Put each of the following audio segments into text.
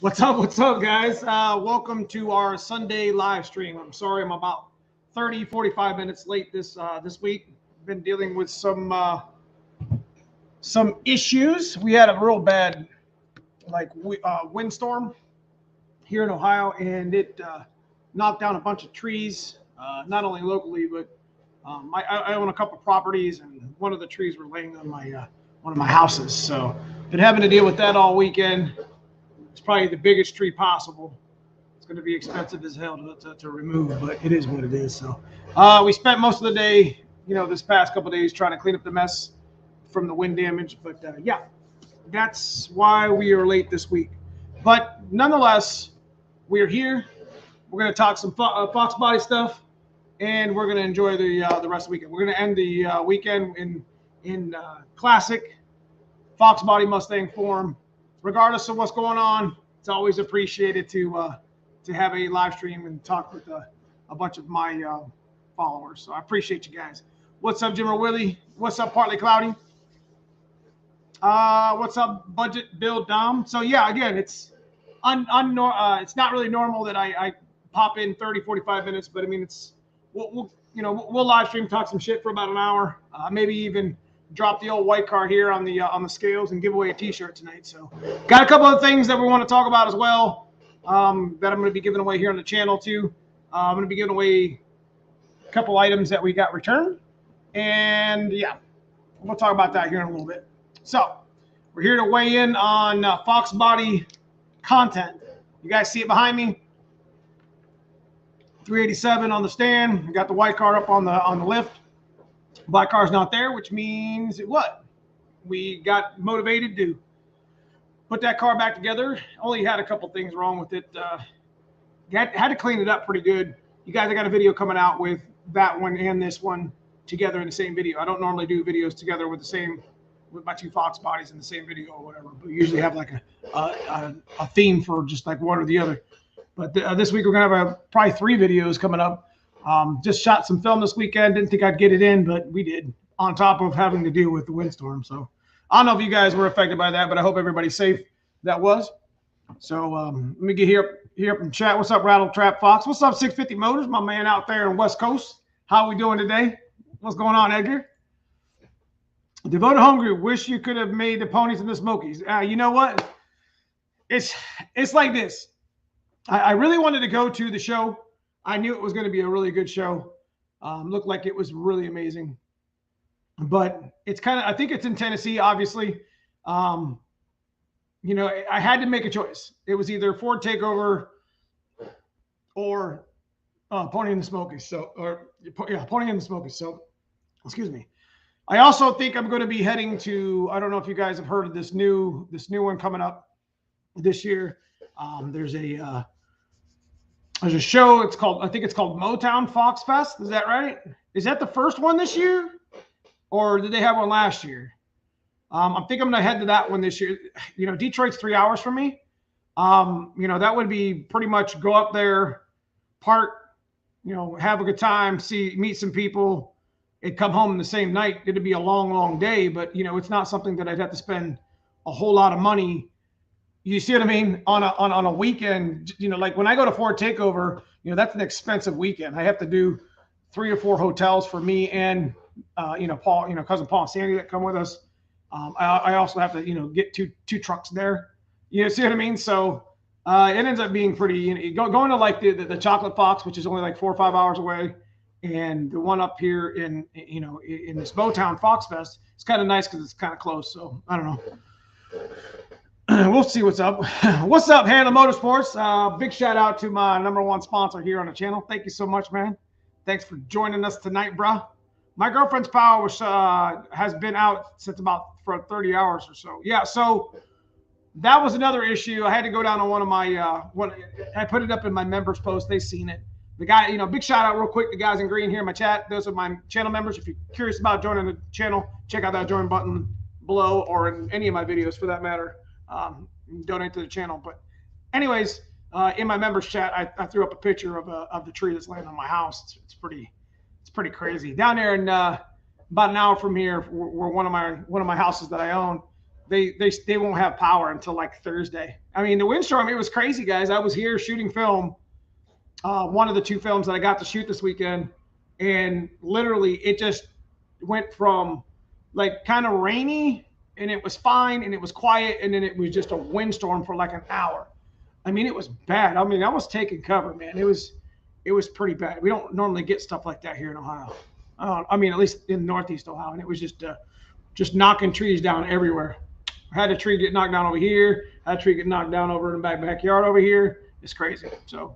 What's up, guys? Welcome to our Sunday live stream. I'm sorry I'm about 45 minutes late this week. Been dealing with some issues. We had a real bad windstorm here in Ohio, and it knocked down a bunch of trees, not only locally, but I own a couple properties, and one of the trees were laying on my one of my houses. So been having to deal with that all weekend. It's probably the biggest tree possible. It's going to be expensive as hell to remove, but it is what it is. So we spent most of the day, this past couple of days trying to clean up the mess from the wind damage. But yeah, that's why we are late this week. But nonetheless, we're here. We're going to talk some Foxbody stuff, and we're going to enjoy the rest of the weekend. We're going to end the weekend in classic Foxbody Mustang form. Regardless of what's going on, it's always appreciated to have a live stream and talk with a bunch of my followers. So I appreciate you guys. What's up, Jimmer Willie? What's up, Partly Cloudy? What's up, Budget Bill Dom? So yeah, again, it's it's not really normal that I pop in 45 minutes, but I mean we'll live stream, talk some shit for about an hour, maybe even drop the old white car here on the scales and give away a t-shirt tonight. So got a couple of things that we want to talk about as well, that I'm going to be giving away here on the channel too. I'm going to be giving away a couple items that we got returned, and yeah, we'll talk about that here in a little bit. So we're here to weigh in on Foxbody content. You guys see it behind me, 387 on the stand. We got the white car up on the lift. Black car's not there, which means what? We got motivated to put that car back together. Only had a couple things wrong with it. Had to clean it up pretty good. You guys, I got a video coming out with that one and this one together in the same video. I don't normally do videos together with my two Fox bodies in the same video or whatever. But we usually have like a theme for just like one or the other. But this week we're gonna have probably 3 videos coming up. Just shot some film this weekend. Didn't think I'd get it in, but we did, on top of having to deal with the windstorm. So I don't know if you guys were affected by that, but I hope everybody's safe. That was. So let me get here up in chat. What's up, Rattle Trap Fox? What's up, 650 Motors, my man out there in West Coast? How we doing today? What's going on, Edgar? Devoted Hungry, wish you could have made the ponies and the Smokies. You know what? It's like this. I really wanted to go to the show. I knew it was going to be a really good show. Looked like it was really amazing. But it's I think it's in Tennessee, obviously. I had to make a choice. It was either Ford Takeover or Pony and the Smokies. Pony and the Smokies. So, excuse me. I also think I'm going to be heading to, I don't know if you guys have heard of this new one coming up this year. There's a show. I think it's called Motown Fox Fest. Is that right? Is that the first one this year, or did they have one last year? I think I'm gonna head to that one this year. Detroit's 3 hours from me. That would be pretty much go up there, park, have a good time, meet some people, and come home the same night. It'd be a long, long day, but it's not something that I'd have to spend a whole lot of money. You see what I mean? On a weekend, like when I go to Ford Takeover, that's an expensive weekend. I have to do 3 or 4 hotels for me and, Paul, cousin Paul and Sandy that come with us. I also have to, get two trucks there. You see what I mean? So it ends up being pretty, going to like the Chocolate Fox, which is only like 4 or 5 hours away. And the one up here in this Motown Fox Fest, it's kind of nice because it's kind of close. So I don't know. We'll see what's up. What's up, Hannah Motorsports? Big shout out to my #1 sponsor here on the channel. Thank you so much, man. Thanks for joining us tonight, bruh. My girlfriend's power has been out since for 30 hours or so. Yeah, so that was another issue. I had to go down on one of my I put it up in my members post. They've seen it. The guy, big shout out real quick. The guys in green here in my chat. Those are my channel members. If you're curious about joining the channel, check out that join button below, or in any of my videos for that matter. Donate to the channel. But anyways, in my members chat, I threw up a picture of the tree that's laying on my house. It's pretty crazy. Down there in about an hour from here, where one of my houses that I own, they won't have power until like Thursday. I mean, the windstorm, it was crazy, guys. I was here shooting film, one of the 2 films that I got to shoot this weekend, and literally it just went from like kind of rainy, and it was fine, and it was quiet, and then it was just a windstorm for like an hour. I mean, it was bad. I mean, I was taking cover, man. It was pretty bad. We don't normally get stuff like that here in Ohio. I mean, at least in Northeast Ohio, and it was just knocking trees down everywhere. I had a tree get knocked down over here. Had a tree get knocked down over in the backyard over here. It's crazy. So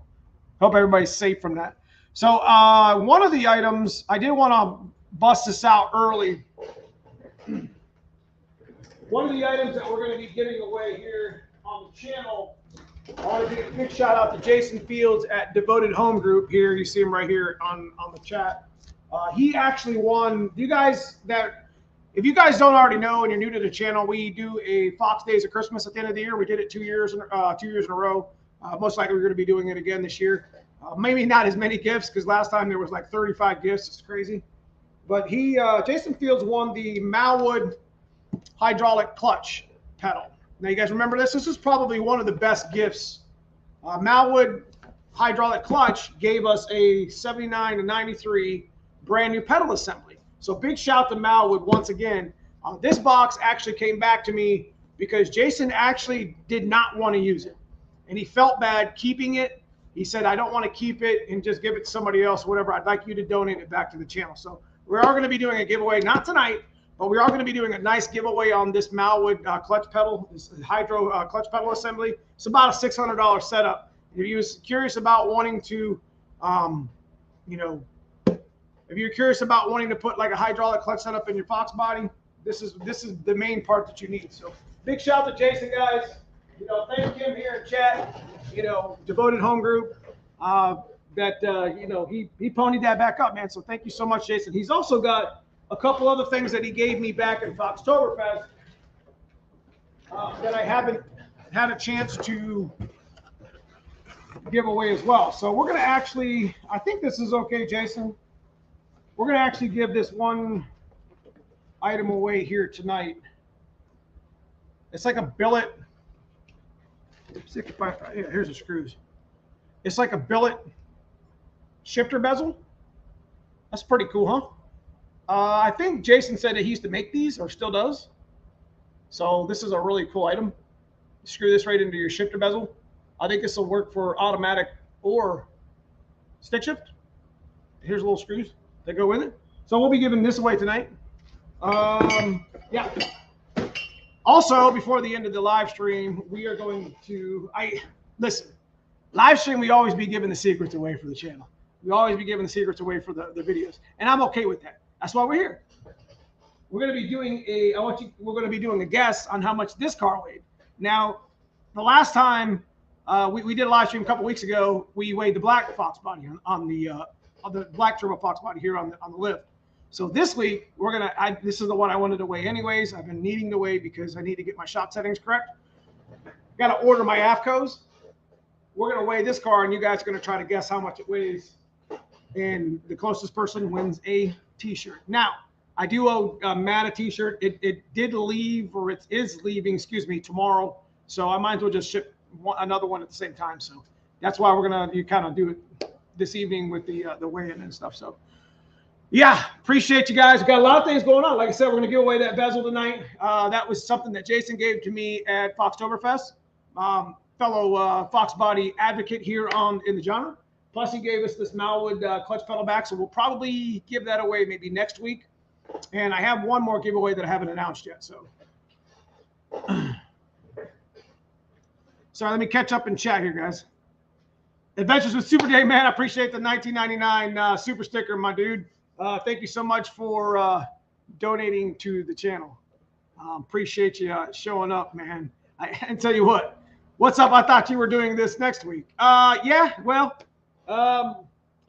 hope everybody's safe from that. So one of the items, I did want to bust this out early. One of the items that we're going to be giving away here on the channel, I want to give a big shout out to Jason Fields at Devoted Home Group here. You see him right here on the chat. He actually won. If you guys don't already know and you're new to the channel, we do a Fox Days of Christmas at the end of the year. We did it 2 years in a row. Most likely we're going to be doing it again this year. Maybe not as many gifts because last time there was like 35 gifts. It's crazy. But Jason Fields won the Malwood hydraulic clutch pedal. Now you guys remember this? This is probably one of the best gifts. Malwood hydraulic clutch gave us a 79 to 93 brand new pedal assembly. So big shout to Malwood once again. This box actually came back to me because Jason actually did not want to use it. And he felt bad keeping it. He said, I don't want to keep it and just give it to somebody else, whatever. I'd like you to donate it back to the channel. So we are going to be doing a giveaway, not tonight, but we are going to be doing a nice giveaway on this Malwood clutch pedal, this hydro clutch pedal assembly. It's about a $600 setup. If you're curious about wanting to, if you're curious about wanting to put like a hydraulic clutch setup in your Foxbody, this is the main part that you need. So big shout out to Jason, guys. Thank him here in chat. Devoted Home Group. He ponied that back up, man. So thank you so much, Jason. He's also got a couple other things that he gave me back in Foxtoberfest that I haven't had a chance to give away as well. So we're going to actually, I think this is okay, Jason. We're going to actually give this one item away here tonight. It's like a billet. Here's the screws. It's like a billet shifter bezel. That's pretty cool, huh? I think Jason said that he used to make these or still does. So this is a really cool item. You screw this right into your shifter bezel. I think this will work for automatic or stick shift. Here's little screws that go with it. So we'll be giving this away tonight. Yeah. Also, before the end of the live stream, we are going to, listen, live stream, we always be giving the secrets away for the channel. We always be giving the secrets away for the videos. And I'm okay with that. That's why we're here. We're going to be doing we're going to be doing a guess on how much this car weighed. Now, the last time we did a live stream a couple weeks ago, we weighed the black Foxbody on the black turbo Foxbody here on the lift. So this week this is the one I wanted to weigh anyways. I've been needing to weigh because I need to get my shot settings correct. Got to order my AFCOs. We're going to weigh this car, and you guys are going to try to guess how much it weighs. And the closest person wins a T-shirt. Now, I do owe Matt a T-shirt. It did leave, or it is leaving, tomorrow. So I might as well just ship another one at the same time. So that's why we're going to kind of do it this evening with the weigh-in and stuff. So yeah, appreciate you guys. We've got a lot of things going on. Like I said, we're going to give away that bezel tonight. That was something that Jason gave to me at Foxtoberfest. Fellow Foxbody advocate here in the genre. Plus, he gave us this Malwood clutch pedal back. So we'll probably give that away maybe next week. And I have one more giveaway that I haven't announced yet. So let me catch up and chat here, guys. Adventures with Super Day, man. I appreciate the 1999 super sticker, my dude. Thank you so much for donating to the channel. Appreciate you showing up, man. And tell you what's up? I thought you were doing this next week. Yeah, well, I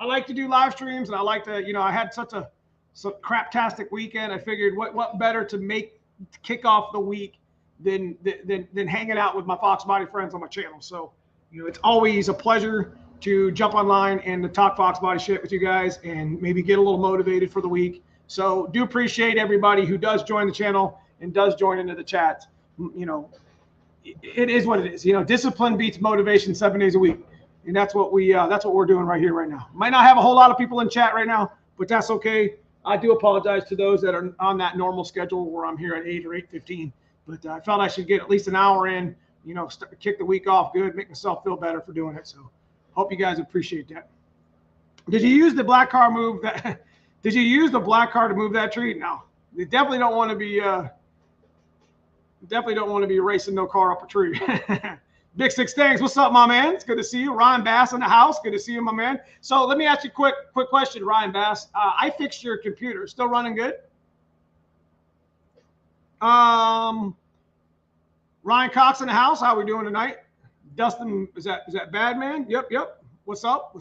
like to do live streams, and I like to, I had such a craptastic weekend. I figured what better to kick off the week than hanging out with my Foxbody friends on my channel. So, it's always a pleasure to jump online and to talk Foxbody shit with you guys and maybe get a little motivated for the week. So do appreciate everybody who does join the channel and does join into the chat. you know, it is what it is. You know, discipline beats motivation 7 days a week. And that's what we're doing right here, right now. Might not have a whole lot of people in chat right now, but that's okay. I do apologize to those that are on that normal schedule where I'm here at 8 or 8:15. But I felt I should get at least an hour in, you know, kick the week off good, make myself feel better for doing it. So hope you guys appreciate that. Did you use the black car move that? Did you use the black car to move that tree? No. You definitely don't want to be racing no car up a tree. Big Six Things, what's up, my man? It's good to see you. Ryan Bass in the house. Good to see you, my man. So let me ask you a quick question, Ryan Bass. I fixed your computer. Still running good? Ryan Cox in the house. How are we doing tonight? Dustin, is that bad, man? Yep. What's up?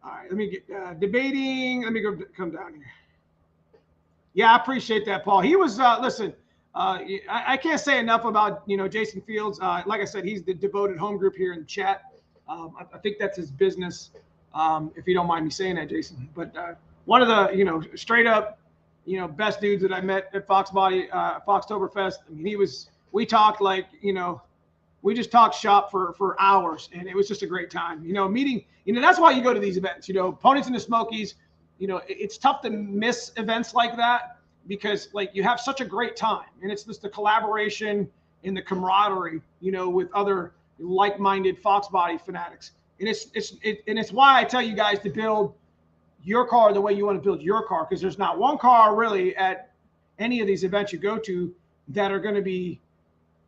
All right, let me get debating. Let me come down here. Yeah, I appreciate that, Paul. He was listen. I can't say enough about, you know, Jason Fields. Like I said, he's the devoted home group here in the chat. I think that's his business, if you don't mind me saying that, Jason. But one of the, you know, straight up, you know, best dudes that I met at Foxbody, Foxtoberfest. I mean, we talked like, you know, we just talked shop for hours, and it was just a great time. You know, meeting, you know, that's why you go to these events. You know, Ponies in the Smokies. You know, it's tough to miss events like that, because like you have such a great time, and it's just the collaboration and the camaraderie, you know, with other like-minded Foxbody fanatics. And it's why I tell you guys to build your car the way you want to build your car, because there's not one car really at any of these events you go to that are going to be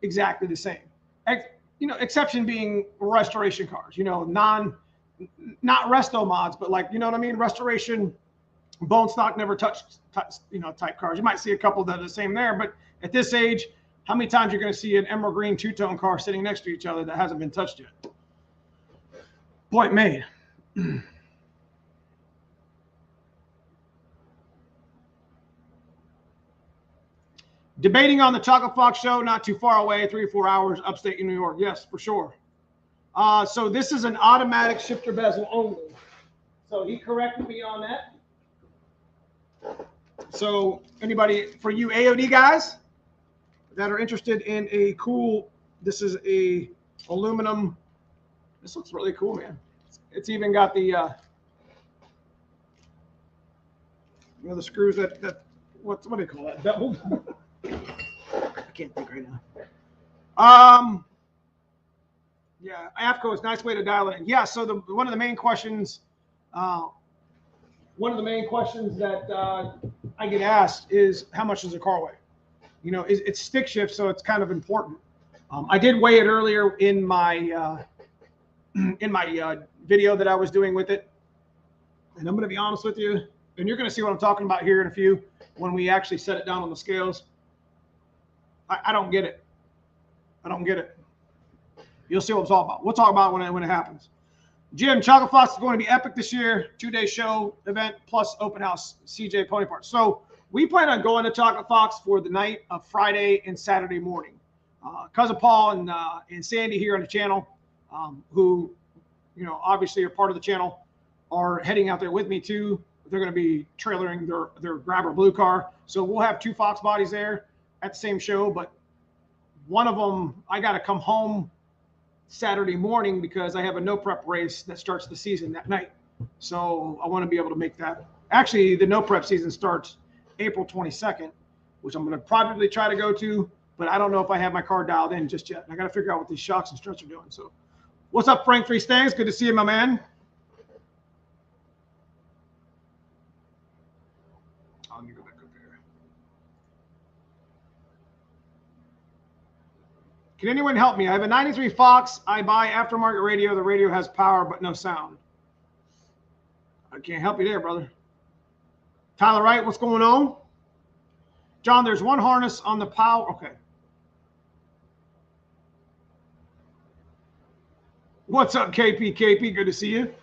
exactly the same. You know, exception being restoration cars, you know, not resto mods, but like, you know what I mean? Restoration, bone stock, never touched, you know, type cars. You might see a couple that are the same there, but at this age, how many times you're going to see an emerald green two-tone car sitting next to each other that hasn't been touched yet? Point made. Debating on the Chocolate Fox show, not too far away, 3 or 4 hours, upstate in New York. Yes, for sure. So this is an automatic shifter bezel only. So he corrected me on that. So anybody, for you AOD guys that are interested in a cool, this is a aluminum. This looks really cool, man. It's even got the, you know, the screws that what do they call that? Bevel? I can't think right now. Yeah, AFCO is a nice way to dial it in. Yeah, so one of the main questions that I get asked is, how much does a car weigh? You know, it's stick shift, so it's kind of important. I did weigh it earlier in my video that I was doing with it, and I'm going to be honest with you, and you're going to see what I'm talking about here in a few when we actually set it down on the scales. I don't get it. I don't get it. You'll see what I'm talking about. We'll talk about it when it happens. Jim, Chocolate Fox is going to be epic this year. 2-day show event plus open house, CJ Pony Parts. So we plan on going to Chocolate Fox for the night of Friday and Saturday morning. Cousin Paul and Sandy here on the channel, who, you know, obviously are part of the channel, are heading out there with me too. They're going to be trailering their Grabber blue car. So we'll have 2 Fox bodies there at the same show, but one of them, I got to come home Saturday morning because I have a no prep race that starts the season that night. So I want to be able to make that. Actually, the no prep season starts April 22nd, which I'm going to probably try to go to, but I don't know if I have my car dialed in just yet. I got to figure out what these shocks and struts are doing. So what's up, Frank Free Stangs? Good to see you, my man. Let me go back up here. Can anyone help me? I have a 93 Fox. I buy aftermarket radio. The radio has power but no sound. I can't help you there, brother. Tyler Wright, what's going on? John, there's one harness on the power. Okay. What's up, KP? KP, good to see you.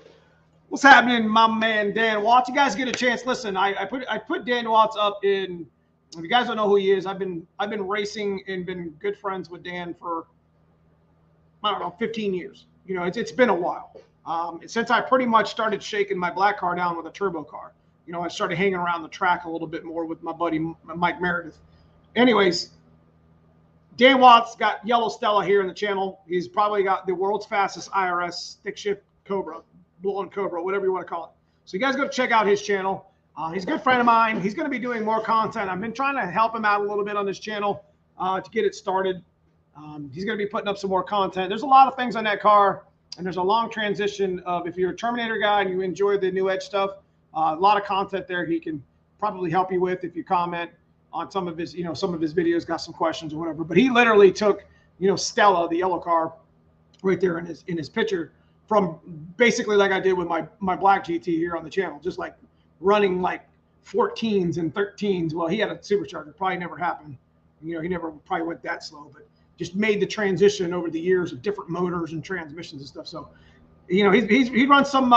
What's happening, my man Dan Watts? You guys get a chance. Listen, I put Dan Watts up in. If you guys don't know who he is, I've been racing and been good friends with Dan for, I don't know, 15 years. You know, it's been a while. Since I pretty much started shaking my black car down with a turbo car. You know, I started hanging around the track a little bit more with my buddy Mike Meredith. Anyways, Dan Watts got yellow Stella here in the channel. He's probably got the world's fastest IRS stick shift Cobra, blown Cobra, whatever you want to call it. So you guys go check out his channel. He's a good friend of mine. He's going to be doing more content. I've been trying to help him out a little bit on this channel to get it started. He's going to be putting up some more content. There's a lot of things on that car, and there's a long transition of, if you're a Terminator guy and you enjoy the new Edge stuff, a lot of content there he can probably help you with if you comment on some of his, some of his videos, got some questions or whatever. But he literally took, Stella, the yellow car, right there in his picture, from basically like I did with my black GT here on the channel, just like running like 14s and 13s. Well, he had a supercharger, probably never happened. He never probably went that slow, but just made the transition over the years of different motors and transmissions and stuff. So, he runs some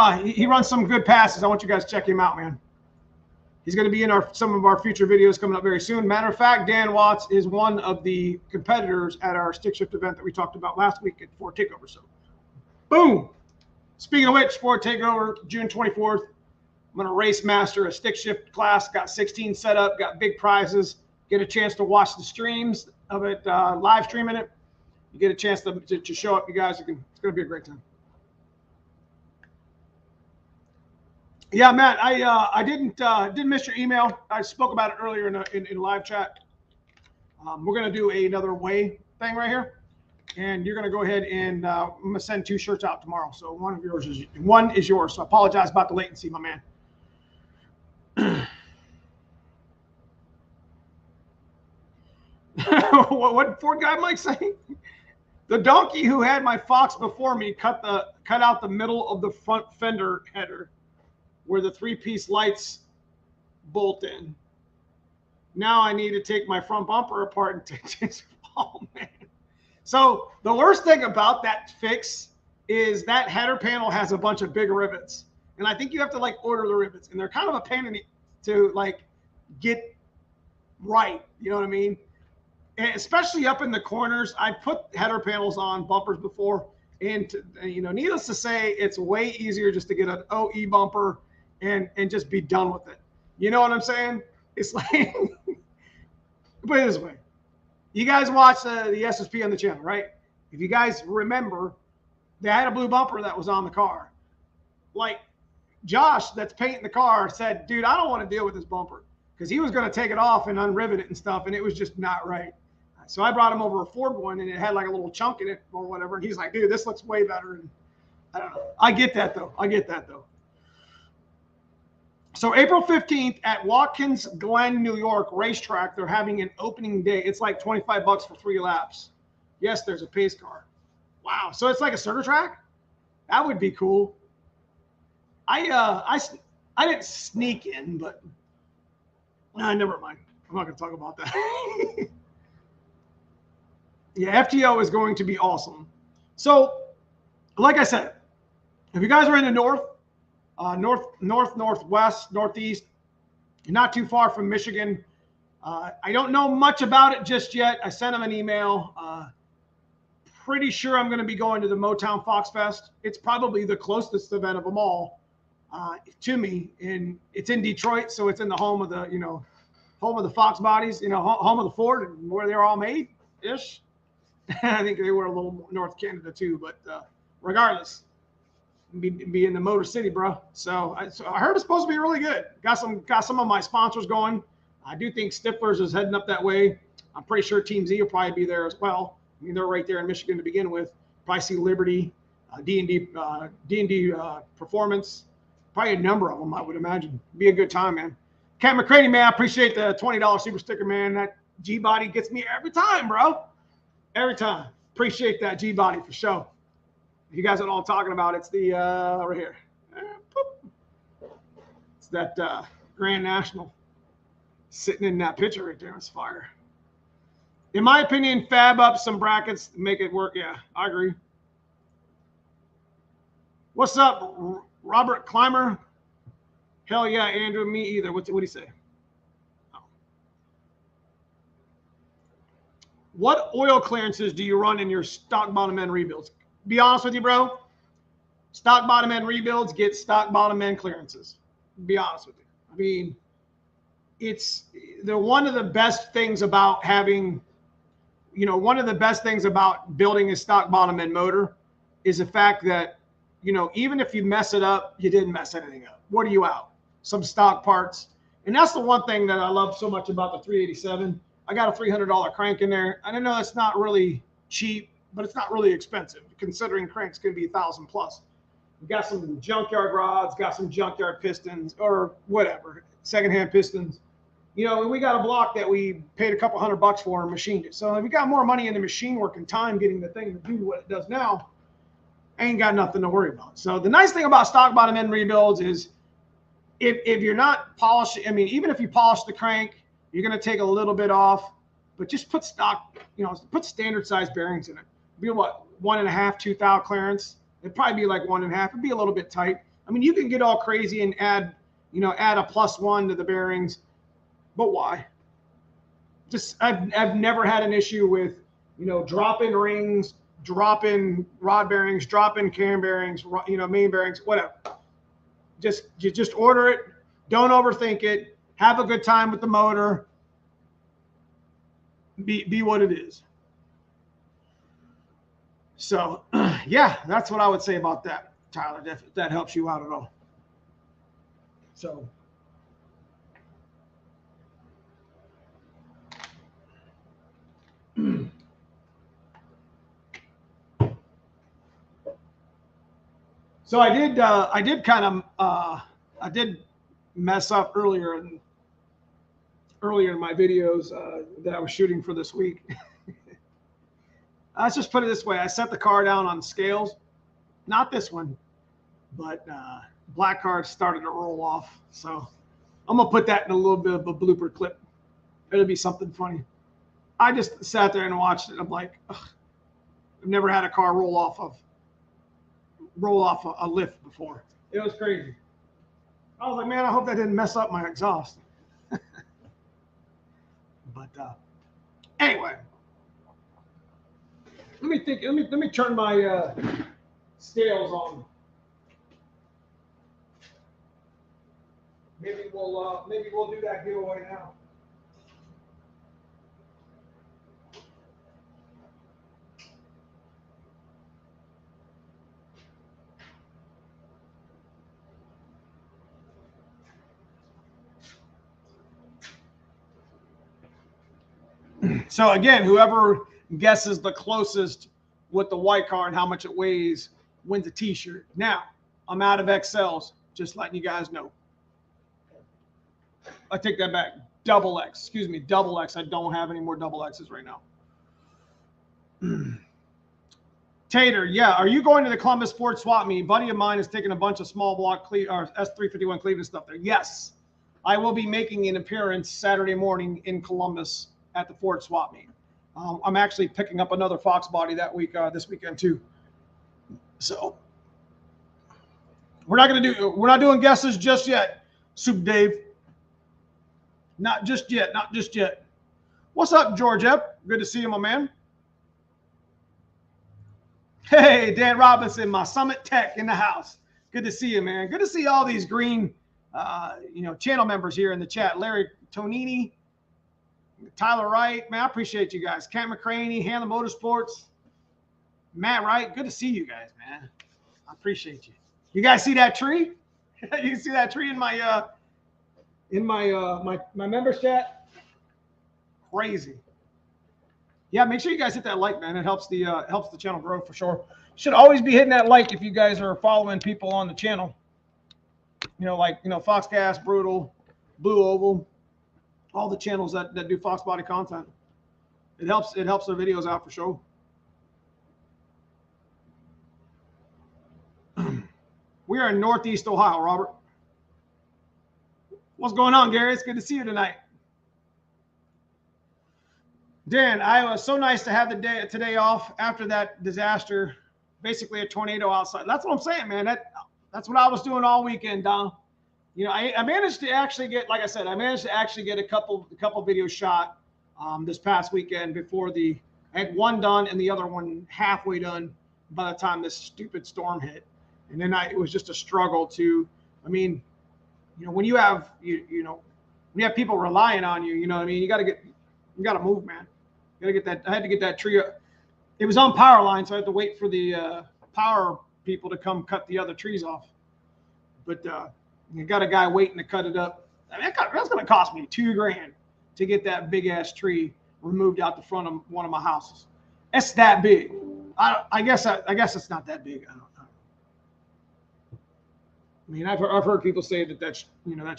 good passes. I want you guys to check him out, man. He's going to be in some of our future videos coming up very soon. Matter of fact, Dan Watts is one of the competitors at our stick shift event that we talked about last week at Ford Takeover. So, boom. Speaking of which, Ford Takeover, June 24th. I'm going to race master a stick shift class. Got 16 set up, got big prizes. Get a chance to watch the streams of it, live streaming it. You get a chance to show up, you guys. It's going to be a great time. Yeah, Matt, I didn't miss your email. I spoke about it earlier in live chat. We're going to do another Weigh thing right here, and you're going to go ahead and I'm going to send 2 shirts out tomorrow. So one is yours. So I apologize about the latency, my man. What Ford guy Mike saying? The donkey who had my Fox before me cut out the middle of the front fender header where the 3-piece lights bolt in. Now I need to take my front bumper apart and take this. Oh man. So the worst thing about that fix is that header panel has a bunch of big rivets. And I think you have to like order the rivets, and they're kind of a pain in the, to like get right. You know what I mean? And especially up in the corners. I put header panels on bumpers before, and needless to say, it's way easier just to get an OE bumper and just be done with it. You know what I'm saying? It's like, put it this way. You guys watch the SSP on the channel, right? If you guys remember, they had a blue bumper that was on the car. Like Josh, that's painting the car, said, dude, I don't want to deal with this bumper, because he was going to take it off and unrivet it and stuff, and it was just not right. So I brought him over a Ford one, and it had like a little chunk in it or whatever. And he's like, dude, this looks way better. And I don't know. I get that though. So April 15th at Watkins Glen, New York racetrack, they're having an opening day. It's like $25 for 3 laps. Yes, there's a pace car. Wow. So it's like a circuit track? That would be cool. I didn't sneak in, but never mind. I'm not going to talk about that. Yeah, FTO is going to be awesome. So, like I said, if you guys are in the northwest, northeast, you're not too far from Michigan. I don't know much about it just yet. I sent them an email. Pretty sure I'm going to be going to the Motown Fox Fest. It's probably the closest event of them all to me, and it's in Detroit, so it's in the home of the home of the Foxbodies, home of the Ford, and where they're all made ish. I think they were a little North Canada too, but regardless, be in the Motor City, bro. So I heard it's supposed to be really good. Got some of my sponsors going. I do think Stifler's is heading up that way. I'm pretty sure Team Z will probably be there as well. I mean, they're right there in Michigan to begin with. Probably see Liberty, D&D Performance. Probably a number of them, I would imagine. Be a good time, man. Cat McCraney, man, I appreciate the $20 super sticker, man. That G-Body gets me every time, bro. Every time. Appreciate that G-Body for sure. If you guys don't know what I'm talking about, it's the right here. It's that Grand National sitting in that picture right there. It's fire. In my opinion, fab up some brackets to make it work. Yeah, I agree. What's up, Robert Clymer? Hell yeah, Andrew. Me either. What do you say? What oil clearances do you run in your stock bottom end rebuilds? Be honest with you, bro. Stock bottom end rebuilds get stock bottom end clearances. Be honest with you. I mean, it's one of the best things about having, one of the best things about building a stock bottom end motor is the fact that, even if you mess it up, you didn't mess anything up. What are you out? Some stock parts. And that's the one thing that I love so much about the 387. I got a $300 crank in there. I know it's not really cheap, but it's not really expensive considering cranks can be 1,000 plus. We got some junkyard rods, got some junkyard pistons or whatever, secondhand pistons. And we got a block that we paid a couple $100 for and machined it. So if we got more money in the machine work and time getting the thing to do what it does now, I ain't got nothing to worry about. So the nice thing about stock bottom end rebuilds is if you're not polishing, even if you polish the crank, you're going to take a little bit off, but just put stock, put standard size bearings in it. Be what, 1.5, 2 thou clearance. It'd probably be like 1.5. It'd be a little bit tight. You can get all crazy and add a +1 to the bearings, but why? Just I've never had an issue with, dropping rings, dropping rod bearings, dropping cam bearings, main bearings, whatever. You just order it. Don't overthink it. Have a good time with the motor. Be what it is. So, yeah, that's what I would say about that, Tyler, if that helps you out at all. So, I did mess up earlier in my videos that I was shooting for this week. Let's just put it this way. I set the car down on scales, not this one, but black card started to roll off. So I'm going to put that in a little bit of a blooper clip. It'll be something funny. I just sat there and watched it. I'm like, ugh, I've never had a car roll off a lift before. It was crazy. I was like, man, I hope that didn't mess up my exhaust. But anyway. Let me turn my scales on. Maybe we'll do that giveaway now. So again, whoever guesses the closest with the white car and how much it weighs wins a t-shirt. Now, I'm out of XLs, just letting you guys know. I take that back. Double X. Excuse me, double X. I don't have any more double X's right now. Tater, yeah. Are you going to the Columbus Ford swap meet? A buddy of mine is taking a bunch of small block S351 Cleveland stuff there. Yes. I will be making an appearance Saturday morning in Columbus at the Ford swap meet. I'm actually picking up another Foxbody that week, this weekend too. So we're not doing guesses just yet, Soup Dave. Not just yet. What's up, George Ep? Good to see you, my man. Hey, Dan Robinson, my Summit Tech in the house. Good to see you, man. Good to see all these green, channel members here in the chat. Larry Tonini, Tyler Wright, man, I appreciate you guys. Cat McCraney, Hanlon Motorsports, Matt Wright. Good to see you guys, man. I appreciate you. You guys see that tree? You can see that tree in my my members chat. Crazy. Yeah, make sure you guys hit that like, man. It helps the channel grow for sure. Should always be hitting that like if you guys are following people on the channel. Foxcast, Brutal, Blue Oval. All the channels that do Foxbody content. It helps their videos out for sure. We are in Northeast Ohio, Robert. What's going on, Gary? It's good to see you tonight. Dan, it was so nice to have today off after that disaster, basically a tornado outside. That's what I'm saying, man. That's what I was doing all weekend, Don. I managed to actually get, like I said, a couple videos shot this past weekend before I had one done and the other one halfway done by the time this stupid storm hit. And then it was just a struggle when you have, You have people relying on you. You know what I mean? You got to move, man. You got to get that. I had to get that tree up. It was on power line, so I had to wait for the power people to come cut the other trees off. But you got a guy waiting to cut it up. I mean, that's going to cost me $2,000 to get that big ass tree removed out the front of one of my houses. It's that big. I guess it's not that big. I don't know. I mean, I've heard people say that's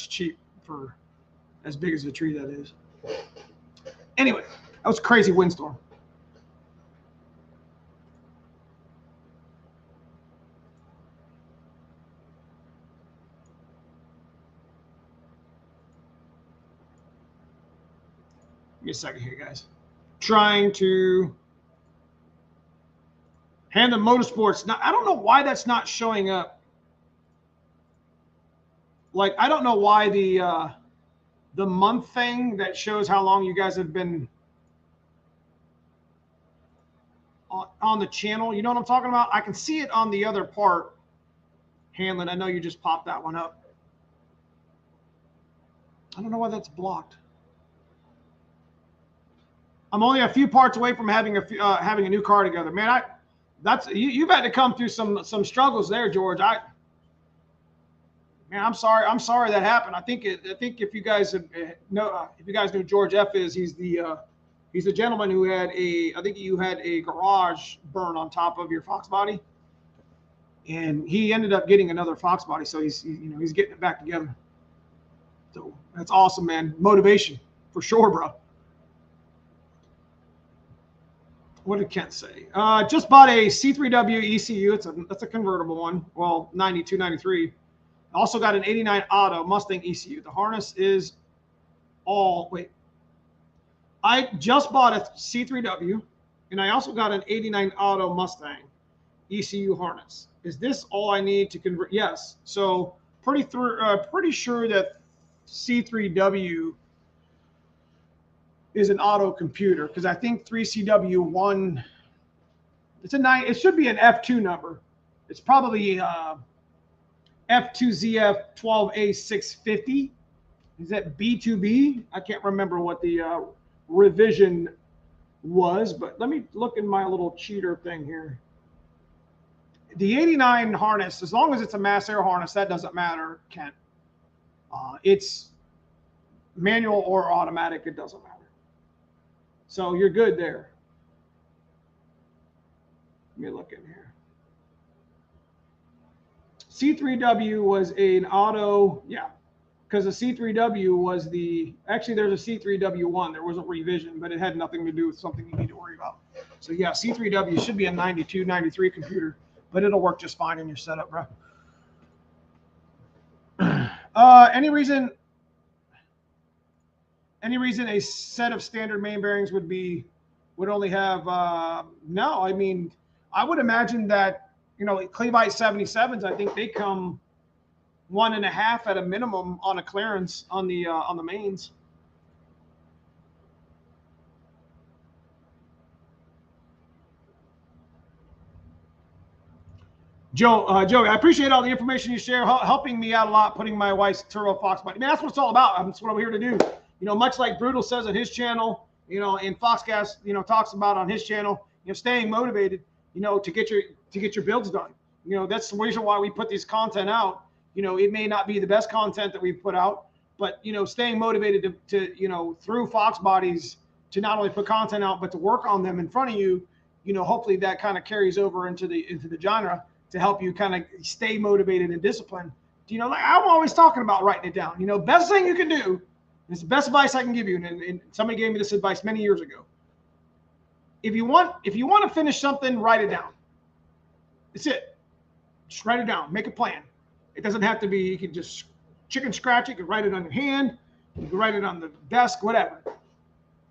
cheap for as big as a tree that is. Anyway, that was a crazy windstorm. Give me a second here, guys. Trying to Hand the Motorsports. Now, I don't know why that's not showing up. Like, I don't know why the month thing that shows how long you guys have been on the channel. You know what I'm talking about? I can see it on the other part. Hanlon, I know you just popped that one up. I don't know why that's blocked. I'm only a few parts away from having a new car together, man. You've had to come through some struggles there, George. Man, I'm sorry. I'm sorry that happened. I think if you guys know who George F is, he's the gentleman who had I think you had a garage burn on top of your Foxbody, and he ended up getting another Foxbody, so he's getting it back together. So that's awesome, man. Motivation for sure, bro. What did Kent say? Just bought a C3W ECU. That's a convertible one. Well, 92, 93. Also got an 89 Auto Mustang ECU. The harness is I just bought a C3W, and I also got an 89 Auto Mustang ECU harness. Is this all I need to convert? Yes. So pretty sure that C3W is an auto computer, because I think 3CW1, it should be an F2 number. It's probably F2ZF12A650. Is that B2B? I can't remember what the revision was, but let me look in my little cheater thing here. The 89 harness, as long as it's a mass air harness, that doesn't matter, Kent. It's manual or automatic, it doesn't matter. So you're good there. Let me look in here. C3W was an auto, yeah, because the C3W was actually there's a C3W1. There was a revision, but it had nothing to do with something you need to worry about. So yeah, C3W should be a 92, 93 computer, but it'll work just fine in your setup, bro. Any reason a set of standard main bearings would only have no? I mean, I would imagine that, Cleveite 77s, I think they come 1.5 at a minimum on a clearance on the mains. Joe, I appreciate all the information you share, helping me out a lot, putting my wife's Turo Foxbody. Man, that's what it's all about. That's what I'm here to do. Much like Brutal says on his channel, and Foxcast, talks about on his channel, staying motivated, to get your builds done. That's the reason why we put this content out. It may not be the best content that we've put out, but staying motivated to through Foxbodies to not only put content out, but to work on them in front of you. Hopefully that kind of carries over into the genre to help you kind of stay motivated and disciplined. Like I'm always talking about writing it down. Best thing you can do. It's the best advice I can give you, and somebody gave me this advice many years ago. If you want to finish something, write it down. That's it. Just write it down. Make a plan. It doesn't have to be. You can just chicken scratch it. You can write it on your hand. You can write it on the desk. Whatever.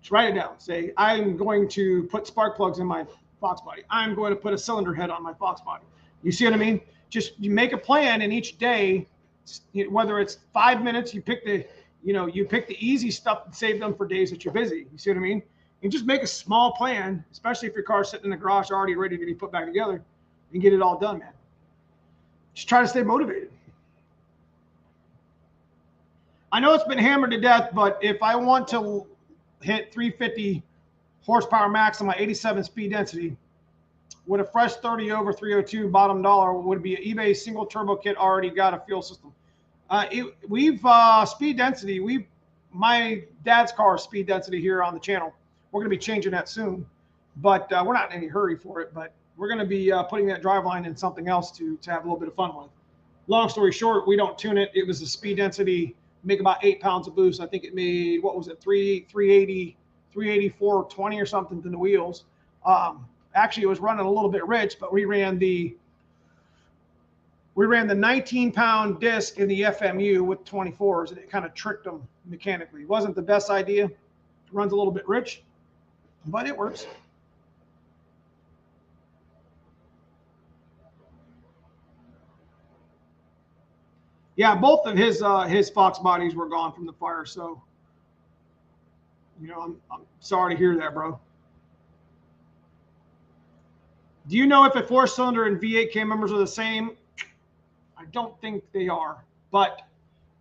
Just write it down. Say, I'm going to put spark plugs in my Foxbody. I'm going to put a cylinder head on my Foxbody. You see what I mean? Just you make a plan, and each day, whether it's 5 minutes, you pick the easy stuff and save them for days that you're busy. You see what I mean? And just make a small plan, especially if your car's sitting in the garage already ready to be put back together, and get it all done, man. Just try to stay motivated. I know it's been hammered to death, but if I want to hit 350 horsepower max on my 87 speed density with a fresh 30 over 302 bottom dollar, would be an eBay single turbo kit already got a fuel system. Speed density, my dad's car speed density here on the channel. We're going to be changing that soon, but we're not in any hurry for it, but we're going to be putting that driveline in something else to have a little bit of fun with. Long story short, we don't tune it. It was a speed density, make about 8 pounds of boost. I think it made, what was it, 380, 384.20 or something to the wheels. Actually, it was running a little bit rich, but we ran the 19-pound disc in the FMU with 24s, and it kind of tricked them mechanically. It wasn't the best idea. It runs a little bit rich, but it works. Yeah, both of his Fox bodies were gone from the fire, so you know, I'm sorry to hear that, bro. Do you know if a 4-cylinder and V8 cam members are the same? I don't think they are, but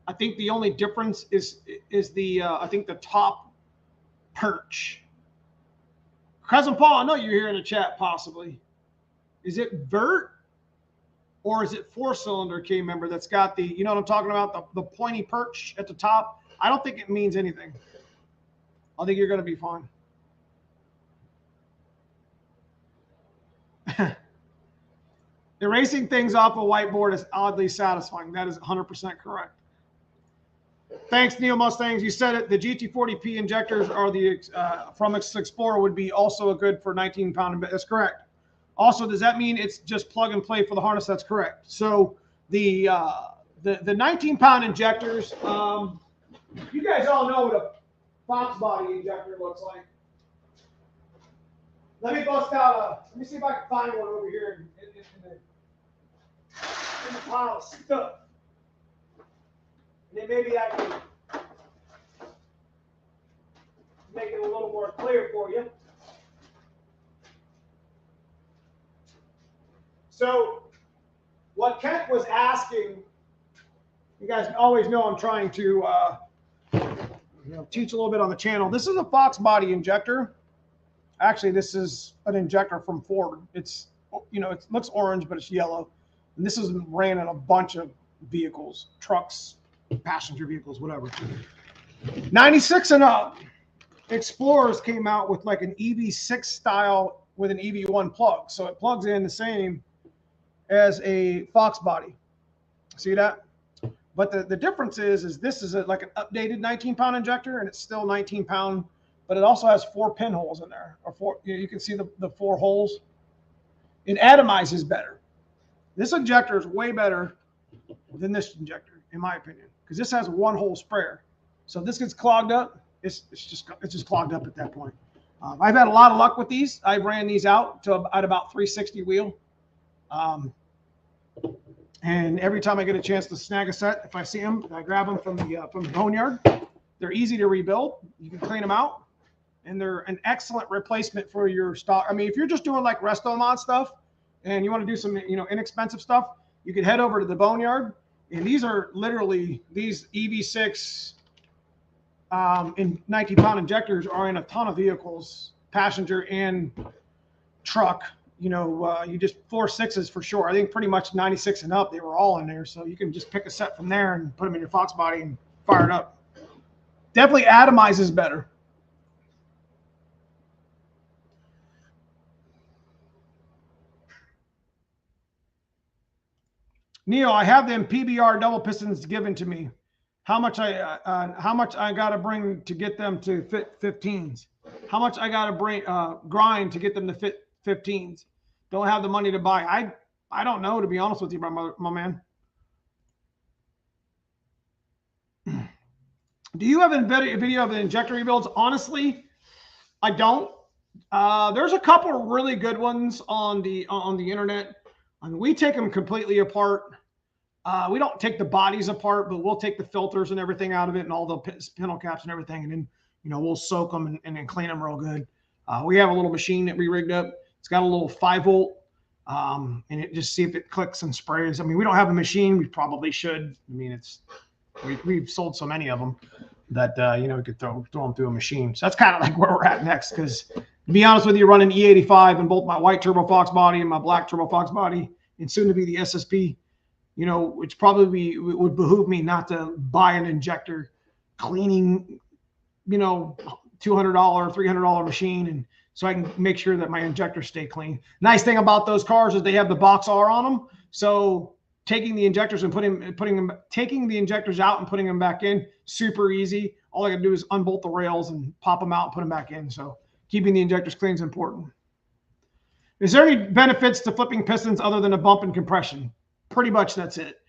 I think the only difference is the I think the top perch. Cousin Paul, I know you're here in the chat. Possibly, is it vert or is it 4-cylinder cam member that's got the, you know what I'm talking about, the pointy perch at the top? I don't think it means anything. I think you're going to be fine. Erasing things off a whiteboard is oddly satisfying. That is 100% correct. Thanks, Neil Mustangs. You said it. The GT40P injectors are the from Explorer would be also a good for 19-pound. That's correct. Also, does that mean it's just plug and play for the harness? That's correct. So the 19-pound injectors, you guys all know what a Foxbody injector looks like. Let me bust out let me see if I can find one over here in the pile of stuff. And then maybe I can make it a little more clear for you. So what Kent was asking, you guys always know I'm trying to teach a little bit on the channel. This is a Foxbody injector. Actually, this is an injector from Ford. It's, it looks orange, but it's yellow. And this is ran in a bunch of vehicles, trucks, passenger vehicles, whatever. 96 and up. Explorers came out with like an EV6 style with an EV1 plug. So it plugs in the same as a Foxbody. See that? But the difference is this is like an updated 19-pound injector, and it's still 19-pound, but it also has 4 pinholes in there. Or 4, you can see the 4 holes. It atomizes better. This injector is way better than this injector, in my opinion, because this has a 1-hole sprayer. So if this gets clogged up, it's just clogged up at that point. I've had a lot of luck with these. I ran these out to at about 360 wheel. And every time I get a chance to snag a set, if I see them, I grab them from the boneyard. They're easy to rebuild. You can clean them out, and they're an excellent replacement for your stock. I mean, if you're just doing like resto mod stuff and you want to do some inexpensive stuff, you can head over to the boneyard. And these are literally these EV6 in 19-pound injectors are in a ton of vehicles, passenger and truck. You just 4 6s for sure. I think pretty much 96 and up, they were all in there. So you can just pick a set from there and put them in your Foxbody and fire it up. Definitely atomizes better. Neil, I have them PBR double pistons given to me. How much I got to bring to get them to fit 15s? How much I got to bring grind to get them to fit 15s? Don't have the money to buy. I don't know, to be honest with you, my man. Do you have a video of the injector rebuilds? Honestly, I don't. There's a couple of really good ones on the internet. I mean, we take them completely apart. We don't take the bodies apart, but we'll take the filters and everything out of it and all the pintle caps and everything, and then we'll soak them and then clean them real good. We have a little machine that we rigged up. It's got a little 5-volt, and it just see if it clicks and sprays. I mean, we don't have a machine. We probably should. I mean, it's We've sold so many of them that you know, we could throw them through a machine. So that's kind of like where we're at next. Because to be honest with you, running E85 and both my white turbo Foxbody and my black turbo Foxbody, and soon to be the SSP, you know, which probably would behoove me not to buy an injector cleaning, you know, $200, $300 machine, and so I can make sure that my injectors stay clean. Nice thing about those cars is they have the box R on them, so taking the injectors and taking the injectors out and putting them back in, super easy. All I got to do is unbolt the rails and pop them out and put them back in. So keeping the injectors clean is important. Is there any benefits to flipping pistons other than a bump in compression? Pretty much that's it.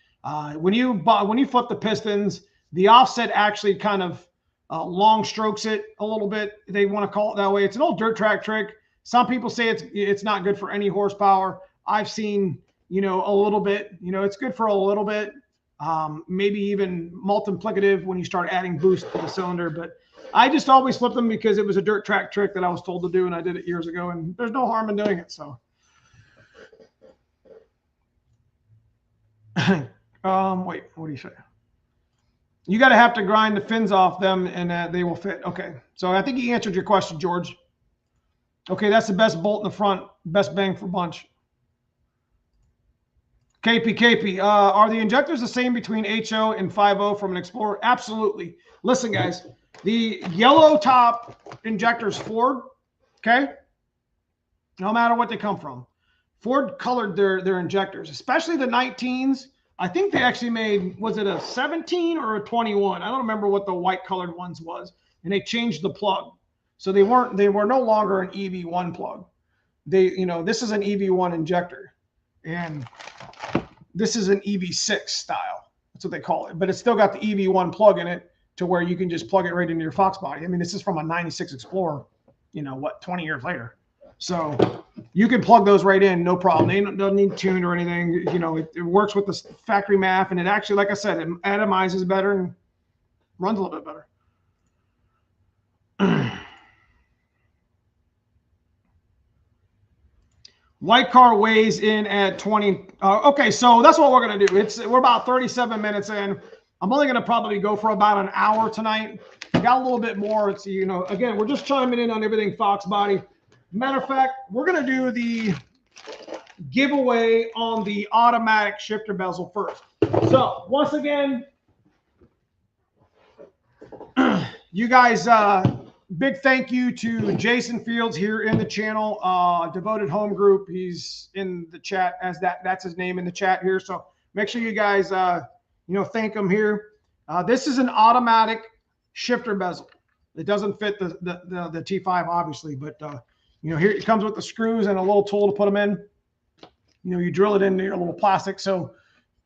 When you flip the pistons, the offset actually kind of long strokes it a little bit. They want to call it that way. It's an old dirt track trick. Some people say it's not good for any horsepower. I've seen, you know, a little bit. You know, it's good for a little bit. Maybe even multiplicative when you start adding boost to the cylinder. But I just always flip them because it was a dirt track trick that I was told to do, and I did it years ago, and there's no harm in doing it. So, wait, what do you say? You got to have to grind the fins off them, and they will fit. Okay, so I think he answered your question, George. Okay, that's the best bolt in the front, best bang for bunch. KP, are the injectors the same between HO and 5.0 from an Explorer? Absolutely. Listen, guys, the yellow top injectors, Ford, okay, no matter what they come from, Ford colored their injectors, especially the 19s. I think they actually made, was it a 17 or a 21? I don't remember what the white colored ones was. And they changed the plug. So they were no longer an EV1 plug. You know, this is an EV1 injector. And this is an EV6 style. That's what they call it. But it's still got the EV1 plug in it to where you can just plug it right into your Foxbody. I mean, this is from a 96 Explorer, you know, what, 20 years later. So you can plug those right in, no problem. They don't need tuned or anything. You know, it works with the factory MAF, and it actually, like I said, it atomizes better and runs a little bit better. White car weighs in at 20. Okay, so that's what we're gonna do. We're about 37 minutes in. I'm only gonna probably go for about an hour tonight. Got a little bit more. It's, you know, again, we're just chiming in on everything Foxbody. Matter of fact, we're gonna do the giveaway on the automatic shifter bezel first. So once again, you guys, big thank you to Jason Fields here in the channel, Devoted Home Group. He's in the chat as that's his name in the chat here. So make sure you guys, you know, thank him here. This is an automatic shifter bezel. It doesn't fit the T5 obviously, but you know, here it comes with the screws and a little tool to put them in. You know, you drill it into your little plastic. So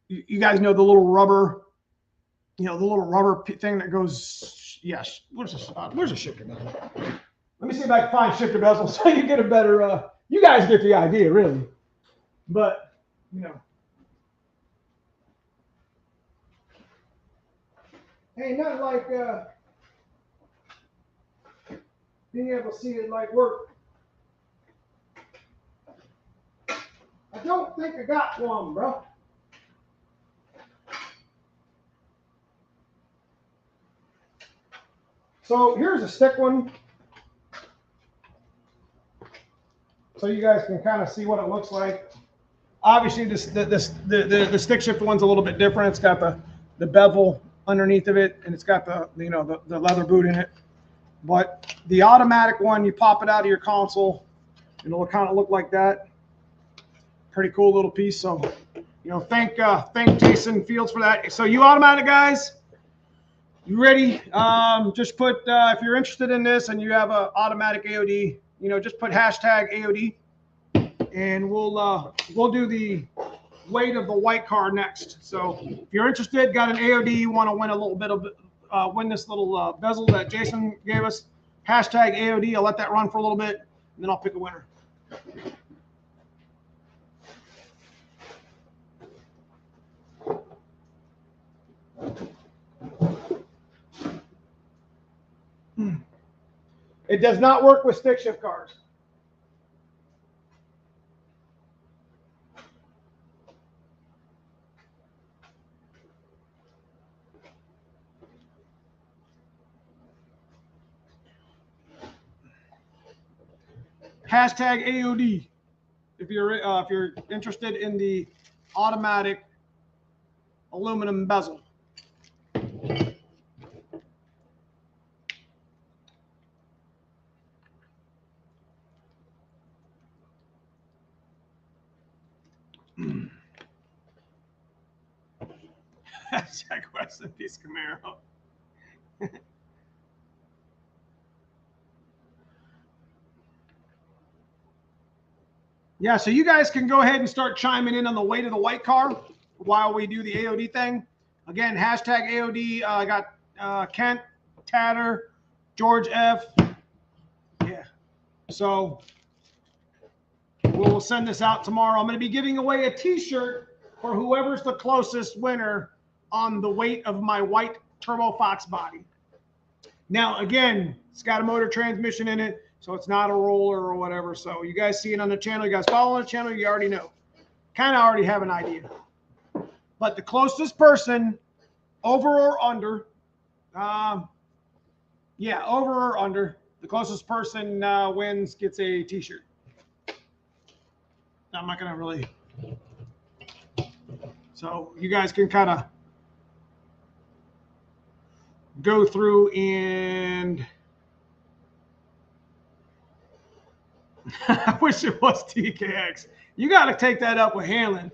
you guys know the little rubber, you know, the little rubber thing that goes, yes. Where's a shifter bezel? Let me see if I can find shifter bezel so you get a better, you guys get the idea really. But, you know, ain't nothing like being able to see it like work. I don't think I got one, bro. So here's a stick one. So you guys can kind of see what it looks like. Obviously, the stick shift one's a little bit different. It's got the bevel underneath of it, and it's got the leather boot in it. But the automatic one, you pop it out of your console, and it'll kind of look like that. Pretty cool little piece. So, you know, thank Jason Fields for that. So you automatic guys, you ready? Just put if you're interested in this and you have a automatic AOD, you know, just put hashtag AOD, and we'll do the weight of the white car next. So if you're interested, got an AOD, you want to win a little bit of win this little bezel that Jason gave us, hashtag AOD. I'll let that run for a little bit, and then I'll pick a winner. It does not work with stick shift cars. Hashtag AOD if you're interested in the automatic aluminum bezel. Hashtag rest in peace Camaro. Yeah, so you guys can go ahead and start chiming in on the weight of the white car while we do the AOD thing. Again, hashtag AOD. I got Kent, Tatter, George F. Yeah. So we'll send this out tomorrow. I'm going to be giving away a T-shirt for whoever's the closest winner on the weight of my white turbo Foxbody. Now, again, it's got a motor transmission in it, so it's not a roller or whatever. So you guys see it on the channel. You guys follow the channel, you already know. Kind of already have an idea. But the closest person, over or under, yeah, over or under, the closest person wins, gets a T-shirt. I'm not going to really. So you guys can kind of go through and I wish it was TKX. You got to take that up with Hanlon.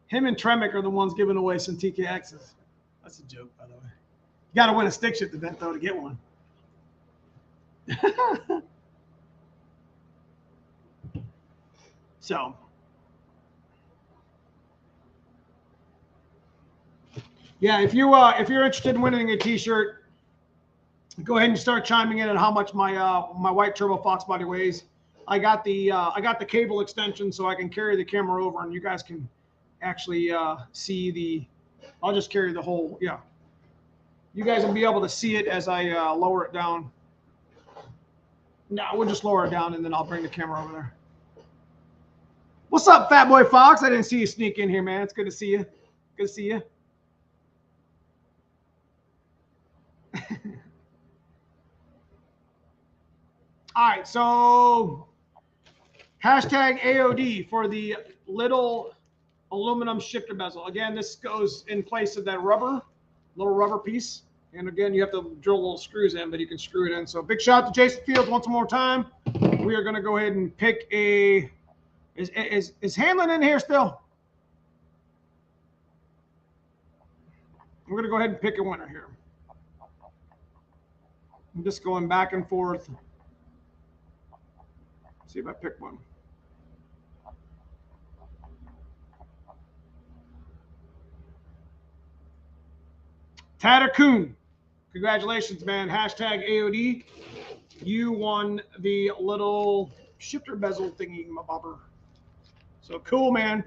Him and Tremick are the ones giving away some TKXs. That's a joke, by the way. You got to win a stick shift event, though, to get one. So, yeah, if you're interested in winning a T-shirt, go ahead and start chiming in on how much my my white turbo Foxbody weighs. I got the cable extension so I can carry the camera over, and you guys can actually see the. I'll just carry the whole. Yeah, you guys will be able to see it as I lower it down. No, we'll just lower it down, and then I'll bring the camera over there. What's up, Fat Boy Fox? I didn't see you sneak in here, man. It's good to see you. Good to see you. All right, so hashtag AOD for the little aluminum shifter bezel. Again, this goes in place of that little rubber piece. And again, you have to drill little screws in, but you can screw it in. So big shout out to Jason Fields once more time. We are going to go ahead and pick a. Is Hanlon in here still? We're going to go ahead and pick a winner here. I'm just going back and forth. See if I pick one. Tatter Coon, congratulations, man. Hashtag AOD. You won the little shifter bezel thingy, my bobber. So cool, man.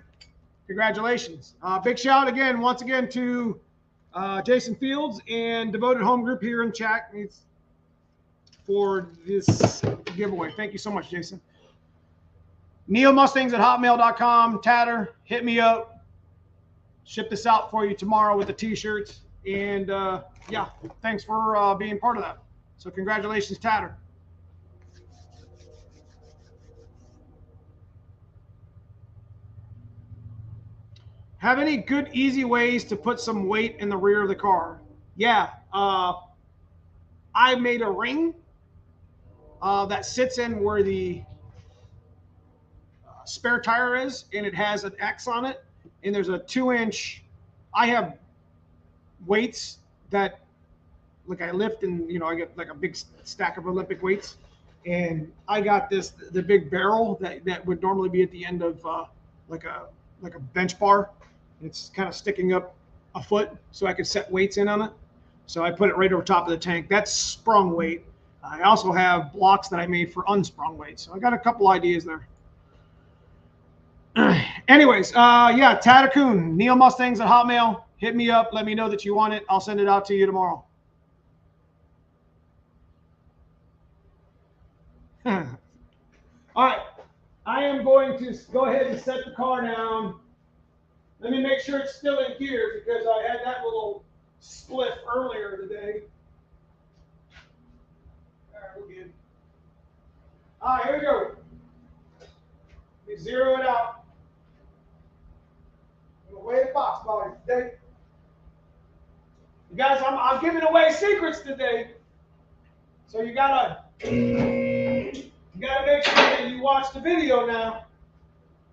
Congratulations. Big shout again, once again, to Jason Fields and Devoted Home Group here in chat for this giveaway. Thank you so much, Jason. NeilMustangs@hotmail.com. Tatter, hit me up. Ship this out for you tomorrow with the T-shirts. And yeah, thanks for being part of that. So congratulations, Tatter. Have any good, easy ways to put some weight in the rear of the car? Yeah, I made a ring that sits in where the spare tire is, and it has an X on it, and there's a 2-inch. I have weights that, like, I lift, and you know, I get like a big stack of Olympic weights, and I got the big barrel that would normally be at the end of like a bench bar. It's kind of sticking up a foot, so I could set weights in on it. So I put it right over top of the tank. That's sprung weight. I also have blocks that I made for unsprung weight. So I got a couple ideas there. Anyways, yeah, Tatacoon, NeilMustangs@hotmail. Hit me up. Let me know that you want it. I'll send it out to you tomorrow. All right. I am going to go ahead and set the car down. Let me make sure it's still in gear because I had that little spliff earlier today. All right, we're good. All right, here we go. You zero it out. I'm gonna weigh the Foxbody today. You guys, I'm giving away secrets today. So you gotta make sure that you watch the video now.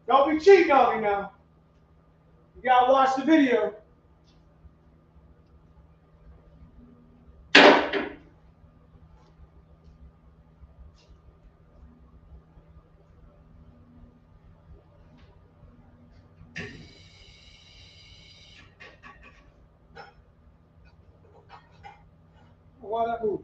Don't be cheating on me now. You gotta watch the video. Why that move?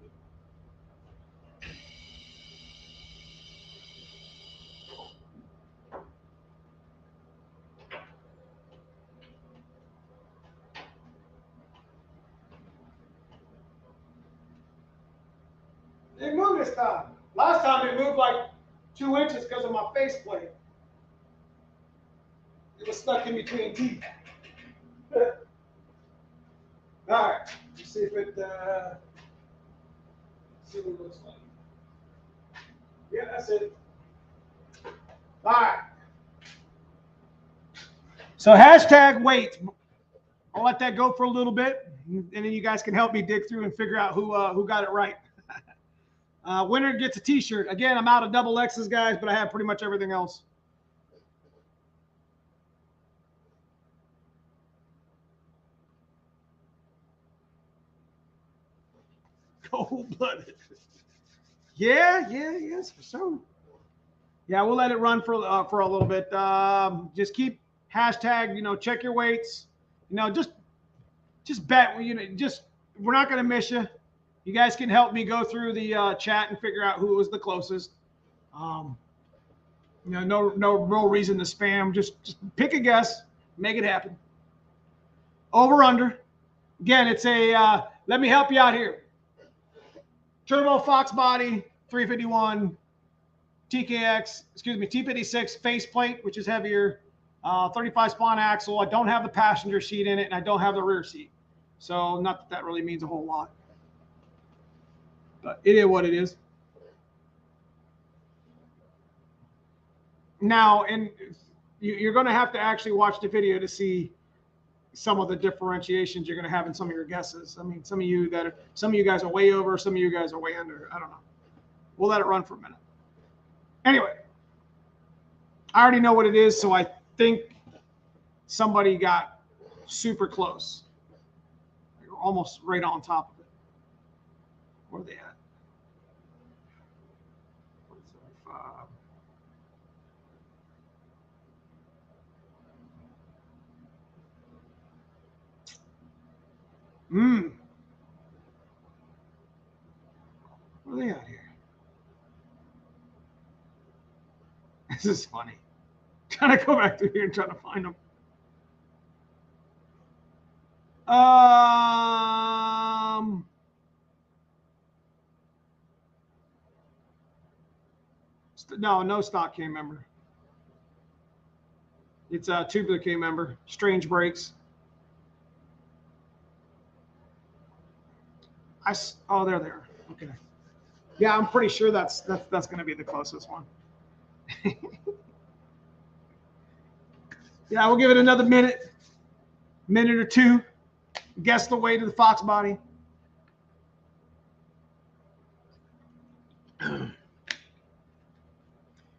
It moved this time. Last time it moved like 2 inches because of my faceplate. It was stuck in between teeth. All right, let's see if it see what it looks like. Yeah, that's it. All right. So hashtag wait. I'll let that go for a little bit, and then you guys can help me dig through and figure out who got it right. Winner gets a T-shirt. Again, I'm out of double X's, guys, but I have pretty much everything else. Cold-blooded. Yes, for sure. Yeah, we'll let it run for a little bit. Just keep hashtag, check your weights. Just bet. We're not going to miss you. You guys can help me go through the chat and figure out who was the closest. No real reason to spam. Just pick a guess, make it happen. Over under. Again, it's a let me help you out here. Turbo Foxbody 351 T56 faceplate, which is heavier. 35 spawn axle. I don't have the passenger seat in it, and I don't have the rear seat. So not that really means a whole lot. But it is what it is. Now, and you're going to have to actually watch the video to see some of the differentiations you're going to have in some of your guesses. I mean, some of you guys are way over, some of you guys are way under. I don't know. We'll let it run for a minute. Anyway, I already know what it is, so I think somebody got super close. You're almost right on top of it. Where are they at? 175. Where are they at here? This is funny. Trying to go back through here and try to find them. No stock K member. It's a tubular K member. Strange brakes. Oh, there they are. Okay. Yeah, I'm pretty sure that's going to be the closest one. Yeah, we'll give it another minute or two. Guess the weight of the Foxbody.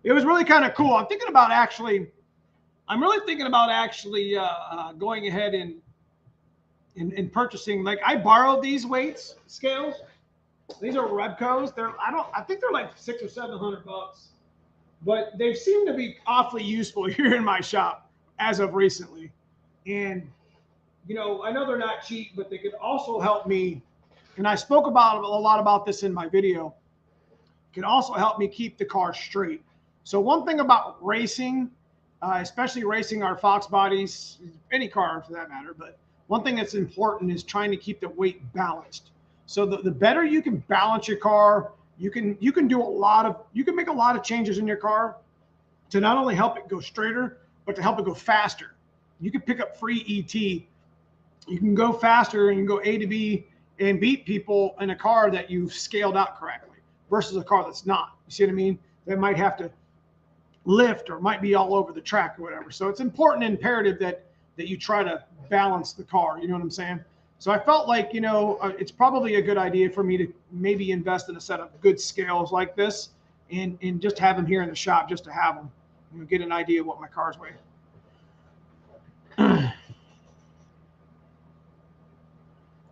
It was really kind of cool. I'm really thinking about actually going ahead and purchasing. Like, I borrowed these weights scales. These are Rebcos. I think they're like $600 or $700, but they seem to be awfully useful here in my shop as of recently. And I know they're not cheap, but they could also help me. And I spoke a lot about this in my video. Can also help me keep the car straight. So one thing about racing, especially racing our Foxbodies, any car for that matter, but one thing that's important is trying to keep the weight balanced. So the better you can balance your car, you can make a lot of changes in your car to not only help it go straighter, but to help it go faster. You can pick up free ET. You can go faster and you can go A to B and beat people in a car that you've scaled out correctly versus a car that's not. You see what I mean? They might have to lift or might be all over the track or whatever. So it's important and imperative that you try to balance the car. You know what I'm saying? So I felt like, it's probably a good idea for me to maybe invest in a set of good scales like this and just have them here in the shop just to have them, get an idea of what my cars weigh.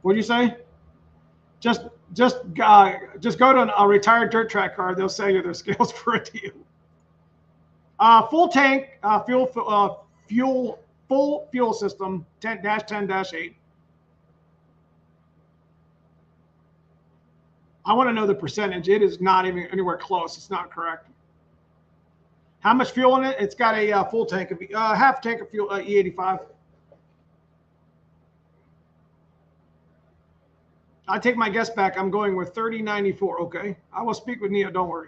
What'd you say? Just go to a retired dirt track car. They'll sell you their scales for a deal. Full tank, full fuel system, 10-10-8. I want to know the percentage. It is not even anywhere close. It's not correct. How much fuel in it? It's got a full tank of half tank of fuel, E85. I take my guess back. I'm going with 3094. Okay, I will speak with Neo. Don't worry.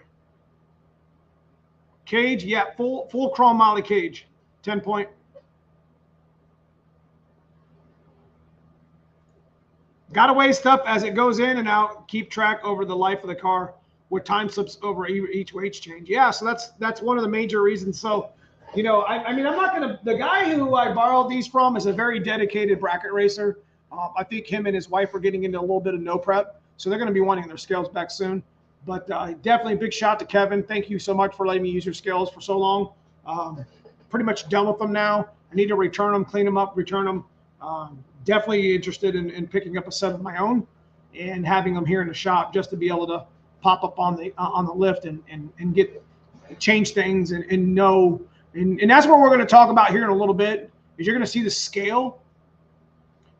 Cage, yeah, full chrome moly cage, 10-point. Got to weigh stuff as it goes in and out. Keep track over the life of the car with time slips over each weight change. Yeah, so that's one of the major reasons. So, I mean, I'm not gonna. The guy who I borrowed these from is a very dedicated bracket racer. I think him and his wife are getting into a little bit of no prep, so they're going to be wanting their scales back soon. But definitely a big shout to Kevin. Thank you so much for letting me use your scales for so long. Pretty much done with them now. I need to return them, clean them up, return them. Definitely interested in picking up a set of my own and having them here in the shop just to be able to pop up on the lift and get change things and know. And that's what we're going to talk about here in a little bit. Is you're going to see the scale.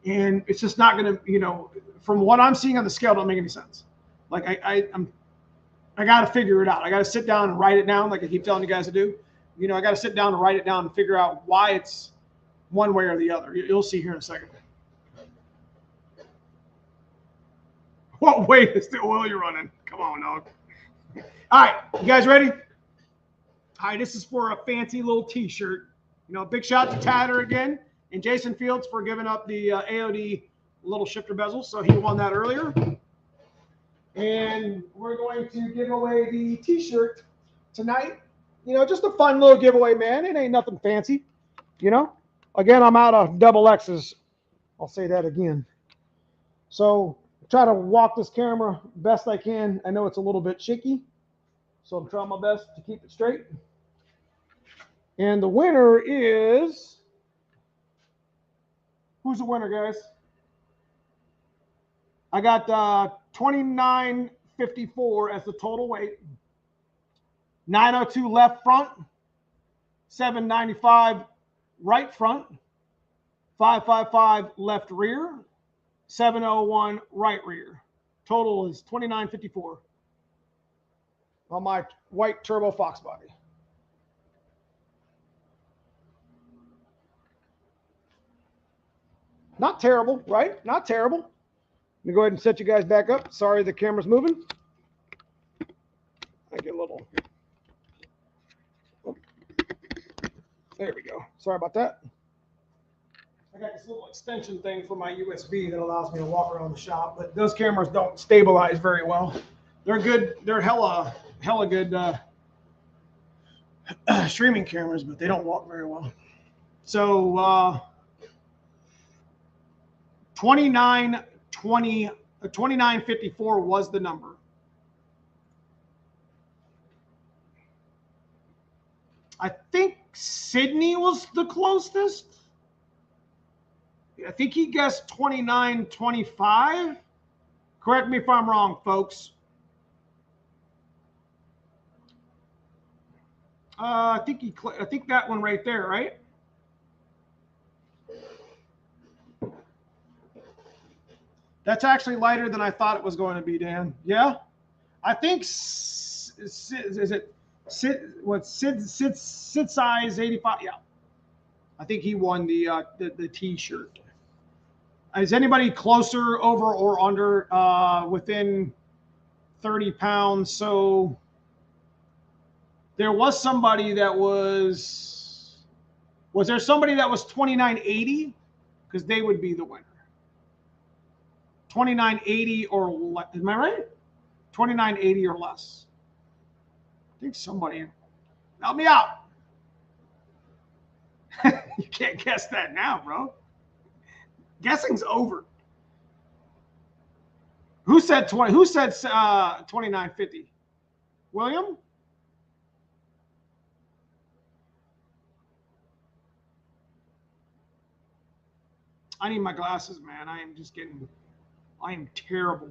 And it's just not going to, from what I'm seeing on the scale, don't make any sense. Like I got to figure it out. I got to sit down and write it down, like I keep telling you guys to do. I got to sit down and write it down and figure out why it's one way or the other. You'll see here in a second. What weight is the oil you're running? Come on, dog. All right, you guys ready? All right, this is for a fancy little T-shirt. Big shout out to Tatter again. And Jason Fields for giving up the AOD little shifter bezel. So he won that earlier. And we're going to give away the T-shirt tonight. Just a fun little giveaway, man. It ain't nothing fancy. Again, I'm out of double X's. I'll say that again. So try to walk this camera best I can. I know it's a little bit shaky. So I'm trying my best to keep it straight. And the winner is... Who's the winner, guys? I got 2954 as the total weight. 902 left front. 795 right front. 555 left rear. 701 right rear. Total is 2954 on my white turbo Foxbody. Not terrible, right? Not terrible. Let me go ahead and set you guys back up. Sorry, the camera's moving. I get a little. Oh. There we go. Sorry about that. I got this little extension thing for my USB that allows me to walk around the shop, but those cameras don't stabilize very well. They're good. They're hella good streaming cameras, but they don't walk very well. So 2954 was the number. I think Sydney was the closest. I think he guessed 2925. Correct me if I'm wrong, folks. I think that one right there, right? That's actually lighter than I thought it was going to be, Dan. Yeah, I think is it Sid size 85? Yeah, I think he won the T-shirt. Is anybody closer, over or under, within 30 pounds? So there was somebody that was there somebody that was 2980? Because they would be the winner. 2980 or less. Am I right? 2980 or less. I think somebody. Help me out. You can't guess that now, bro. Guessing's over. Who said 20? Who said 2950? William? I need my glasses, man. I am terrible.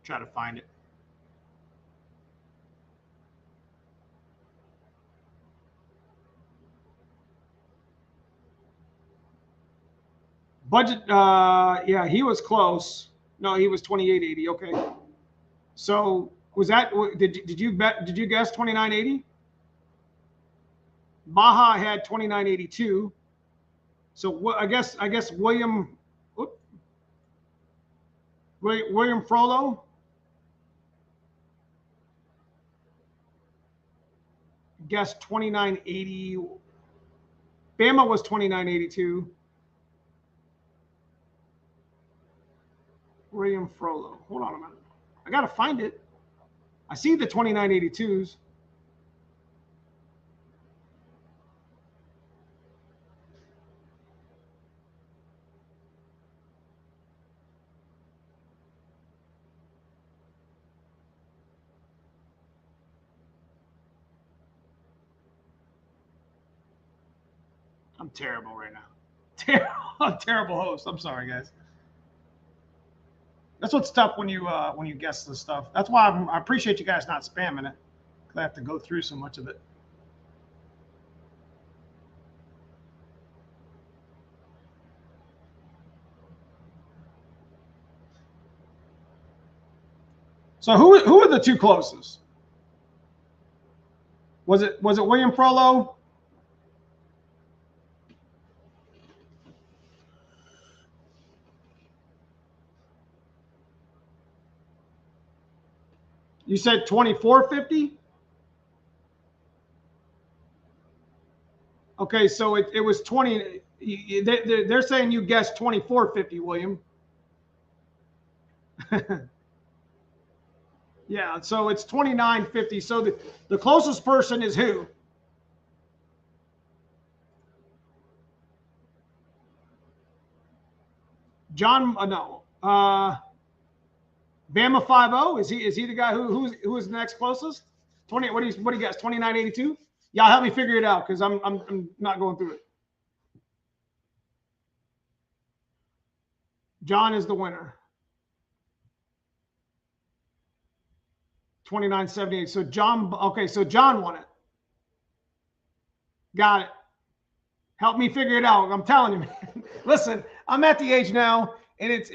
Try to find it. Budget, yeah, he was close. No, he was 2880. Okay. So was that, did you guess 2980? Baja had 2982. So what, I guess William Frollo guessed 2980. Bama was 2982. William Frollo. Hold on a minute. I got to find it. I see the 2982s. I'm terrible right now. I'm a terrible host. I'm sorry, guys. That's what's tough when you guess this stuff. That's why I appreciate you guys not spamming it. I have to go through so much of it. So who are the two closest? Was it William Frollo? You said 2450? Okay, so it was 20. They're saying you guessed 2450, William. Yeah, so it's 2950. So the closest person is who? John, no. Bama 50. Is he the guy who is the next closest? 20. What do you guess? 2982. Y'all help me figure it out because I'm not going through it. John is the winner. 2978. So John. Okay, so John won it. Got it. Help me figure it out. I'm telling you, man. Listen, I'm at the age now, and if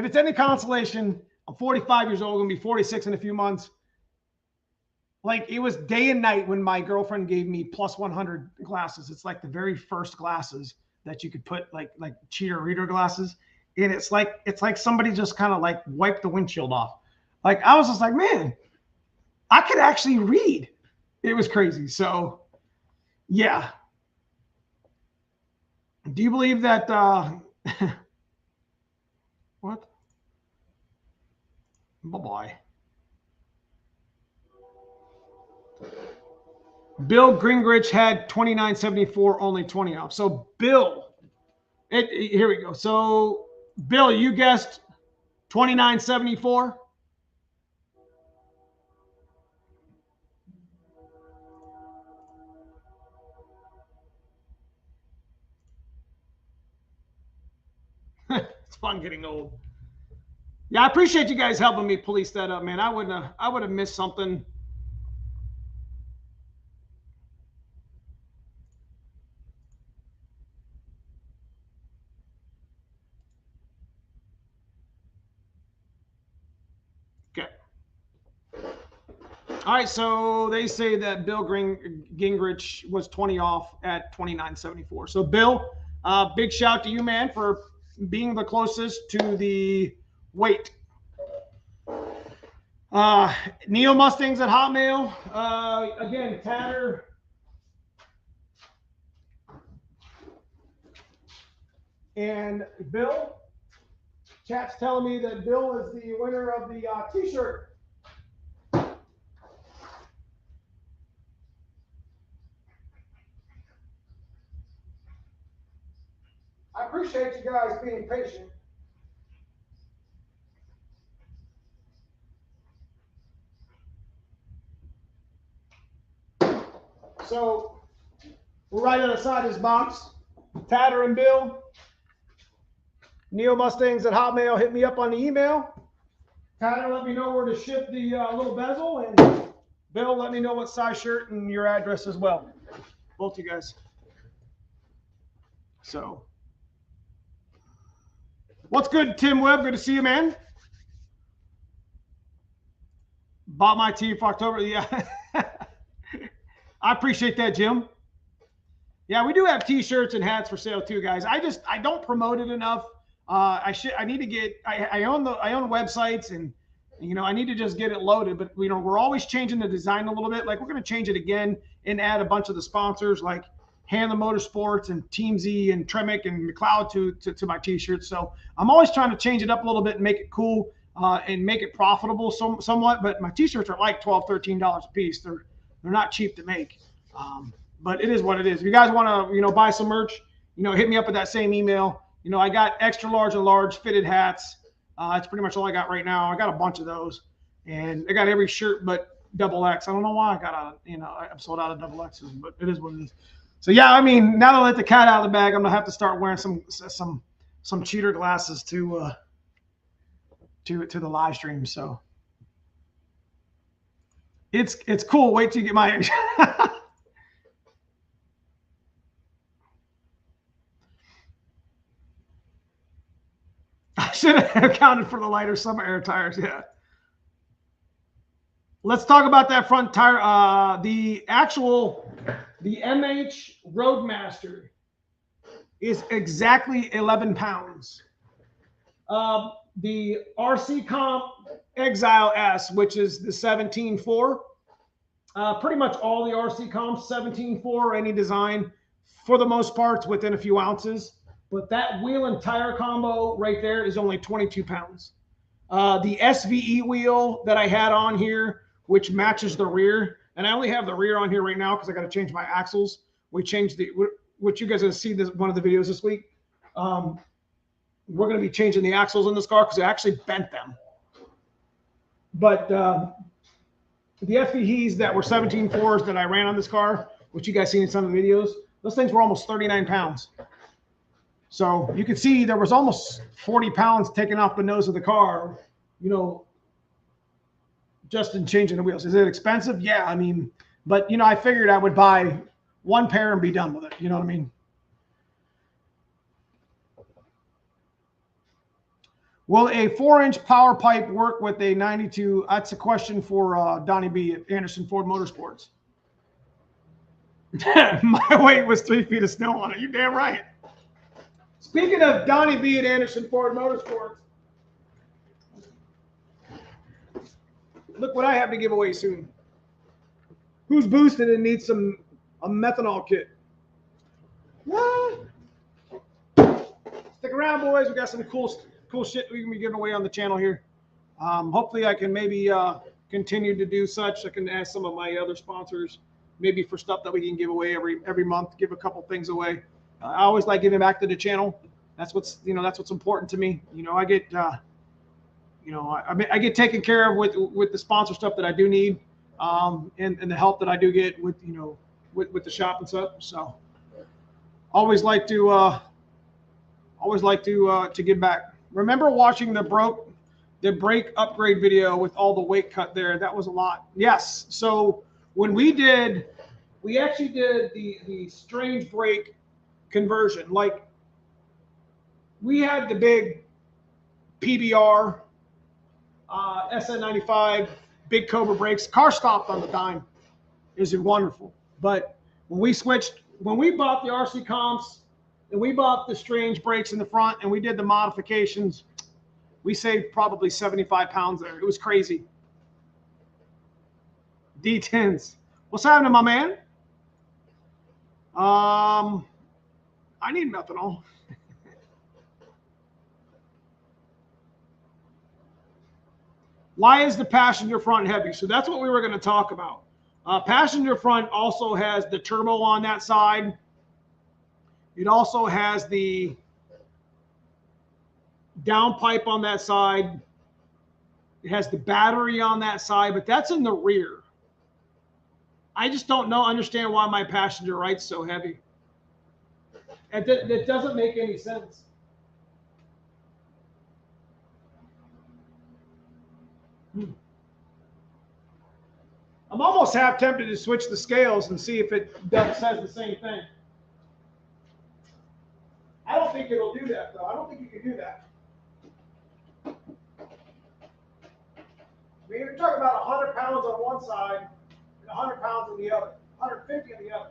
it's any consolation, I'm 45 years old. I'm gonna be 46 in a few months. Like, it was day and night when my girlfriend gave me plus 100 glasses. It's like the very first glasses that you could put, like cheater reader glasses. And it's like somebody just kind of like wiped the windshield off. Like, I was just like, man, I could actually read. It was crazy. So yeah. Do you believe that what? Bye-bye. Bill Gingrich had 2974, only 20 off. So Bill, here we go. So Bill, you guessed 2974. It's fun getting old. Yeah, I appreciate you guys helping me police that up, man. I would have missed something. Okay. All right, so they say that Bill Gingrich was 20 off at 2974. So Bill, big shout to you, man, for being the closest to the weight. Neo Mustangs at Hotmail. Again, Tanner. And Bill, Chat's telling me that Bill is the winner of the t-shirt. I appreciate you guys being patient. So we're right on the side of this box. Tatter and Bill. Neo Mustangs at Hotmail. Hit me up on the email. Tatter, let me know where to ship the little bezel. And Bill, let me know what size shirt and your address as well. Both you guys. So, what's good, Tim Webb? Good to see you, man. Bought my tee for October. Yeah. I appreciate that, Jim. Yeah, we do have t-shirts and hats for sale too, guys. I don't promote it enough. I need to get, I own websites, and I need to just get it loaded, but we're always changing the design a little bit. Like, we're going to change it again and add a bunch of the sponsors like Hanlon Motorsports and Team Z and Tremec and McLeod to my t-shirts. So I'm always trying to change it up a little bit and make it cool and make it profitable somewhat. But my t-shirts are like $12, $13 a piece. They're not cheap to make. But it is what it is. If you guys want to, buy some merch, hit me up at that same email. I got extra large and large fitted hats. That's pretty much all I got right now. I got a bunch of those, and I got every shirt but double X. I don't know why I got out. I'm sold out of double X's, but it is what it is. So yeah, I mean, now that I let the cat out of the bag, I'm gonna have to start wearing some cheater glasses to the live stream. So it's cool. Wait till you get my. I should have accounted for the lighter summer air tires. Yeah. Let's talk about that front tire. The MH Roadmaster is exactly 11 pounds. The RC Comp Exile S, which is the 17.4, pretty much all the RC Comps 17.4, any design, for the most part, it's within a few ounces. But that wheel and tire combo right there is only 22 pounds. The SVE wheel that I had on here, which matches the rear, and I only have the rear on here right now because I got to change my axles. We changed which you guys have seen one of the videos this week. We're going to be changing the axles in this car because I actually bent them. But the SVEs that were 17.4s that I ran on this car, which you guys seen in some of the videos, those things were almost 39 pounds. So you can see there was almost 40 pounds taken off the nose of the car, just in changing the wheels. Is it expensive? Yeah, I mean, but I figured I would buy one pair and be done with it. You know what I mean? Will a 4-inch power pipe work with a 92? That's a question for Donnie B at Anderson Ford Motorsports. My weight was 3 feet of snow on it. You damn right. Speaking of Donnie B at Anderson Ford Motorsports, look what I have to give away soon. Who's boosted and needs a methanol kit? What? Stick around, boys. We got some cool shit we can be giving away on the channel here. Hopefully I can maybe continue to do such. I can ask some of my other sponsors, maybe for stuff that we can give away every month, give a couple things away. I always like giving back to the channel. That's what's important to me. I get I get taken care of with the sponsor stuff that I do need, and the help that I do get with with the shop and stuff. So always like to give back. Remember watching the brake upgrade video with all the weight cut there? That was a lot. Yes. So when we actually did the strange brake conversion. Like, we had the big PBR SN95 big Cobra brakes. Car stopped on the dime. It was wonderful. But when we bought the RC comps and we bought the strange brakes in the front and we did the modifications, we saved probably 75 pounds there. It was crazy. D10s. What's happening, my man? I need methanol. Why is the passenger front heavy? So that's what we were going to talk about. Passenger front also has the turbo on that side. It also has the downpipe on that side. It has the battery on that side, but that's in the rear. I just don't understand why my passenger right's so heavy. It doesn't make any sense. I'm almost half tempted to switch the scales and see if it says the same thing. I don't think it'll do that, though. I don't think you can do that. I mean, you're talking about 100 pounds on one side and 100 pounds on the other, 150 on the other.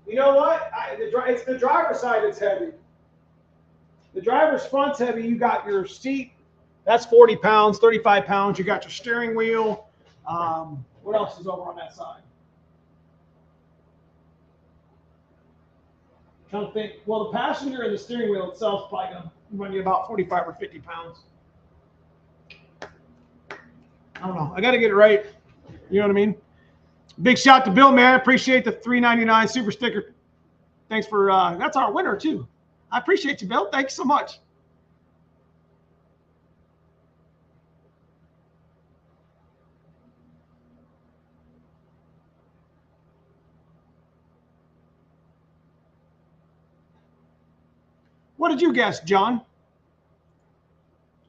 You know what? It's the driver's side that's heavy. The driver's front's heavy. You got your seat. That's 40 pounds, 35 pounds. You got your steering wheel. What else is over on that side? I'm trying to think. Well, the passenger and the steering wheel itself is probably going to run you about 45 or 50 pounds. I don't know. I got to get it right. You know what I mean? Big shout to Bill, man. Appreciate the $3.99 super sticker. Thanks for that's our winner too. I appreciate you, Bill. Thanks so much. What did you guess, John?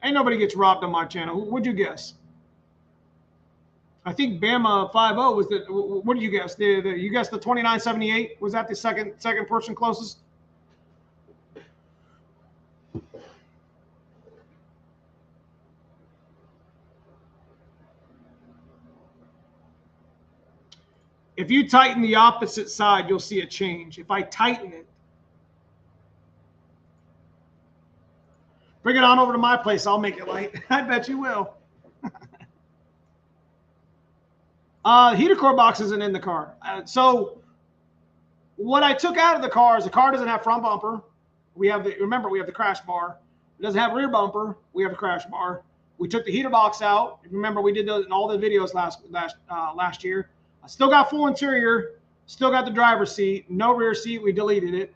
Ain't nobody gets robbed on my channel. What'd you guess? I think Bama 5-0 was the. What did you guess? You guessed the 2978. Was that the second person closest? If you tighten the opposite side, you'll see a change. If I tighten it, bring it on over to my place. I'll make it light. I bet you will. Heater core box isn't in the car. So what I took out of the car is the car doesn't have front bumper. Remember, we have the crash bar. It doesn't have rear bumper. We have a crash bar. We took the heater box out. Remember, we did those in all the videos last year. I still got full interior. Still got the driver's seat. No rear seat. We deleted it.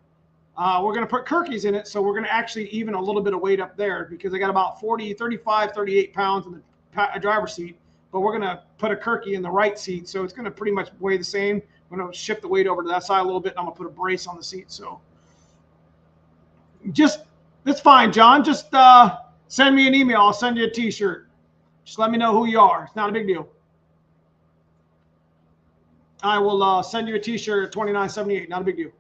We're going to put Kirkies in it, so we're going to actually even a little bit of weight up there because I got about 35, 38 pounds in the driver's seat. But we're going to put a Kirky in the right seat, so it's going to pretty much weigh the same. I'm going to shift the weight over to that side a little bit, and I'm going to put a brace on the seat. So that's fine, John. Just send me an email. I'll send you a T-shirt. Just let me know who you are. It's not a big deal. I will send you a T-shirt at $29.78. Not a big deal.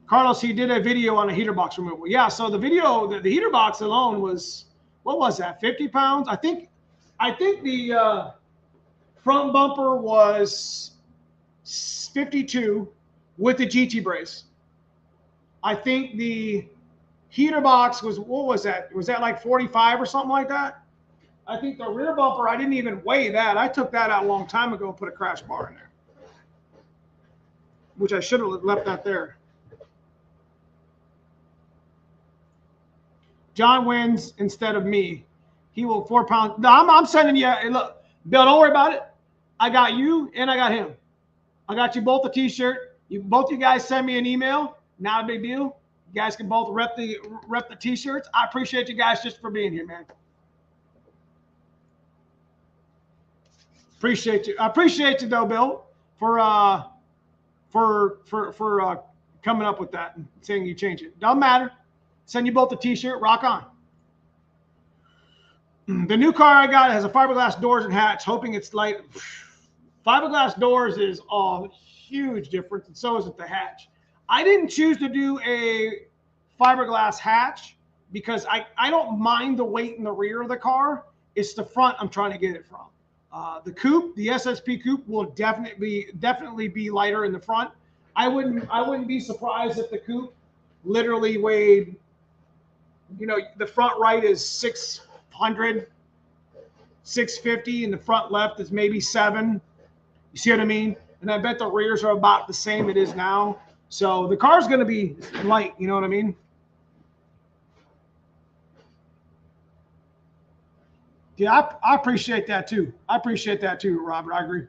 Carlos, he did a video on a heater box removal. Yeah, so the video, the heater box alone was, what was that, 50 pounds? I think the front bumper was 52 with the GT brace. I think the heater box was, what was that? Was that like 45 or something like that? I think the rear bumper, I didn't even weigh that. I took that out a long time ago and put a crash bar in there, which I should have left that there. John wins instead of me. He will 4 pounds. No, I'm sending you. Look, Bill, don't worry about it. I got you and I got him. I got you both a T-shirt. Both you guys send me an email. Not a big deal. You guys can both rep the T-shirts. I appreciate you guys just for being here, man. Appreciate you. I appreciate you though, Bill, for coming up with that and saying you change it. Doesn't matter. Send you both a T-shirt. Rock on. The new car I got has a fiberglass doors and hatch. Hoping it's light. Fiberglass doors is a huge difference, and so is it the hatch. I didn't choose to do a fiberglass hatch because I don't mind the weight in the rear of the car. It's the front I'm trying to get it from. The coupe, the SSP coupe, will definitely be lighter in the front. I wouldn't be surprised if the coupe literally weighed, you know, the front right is 600, 650, and the front left is maybe 7. You see what I mean? And I bet the rears are about the same it is now. So the car's going to be light. You know what I mean? Yeah, I appreciate that too. I appreciate that too, Robert. I agree.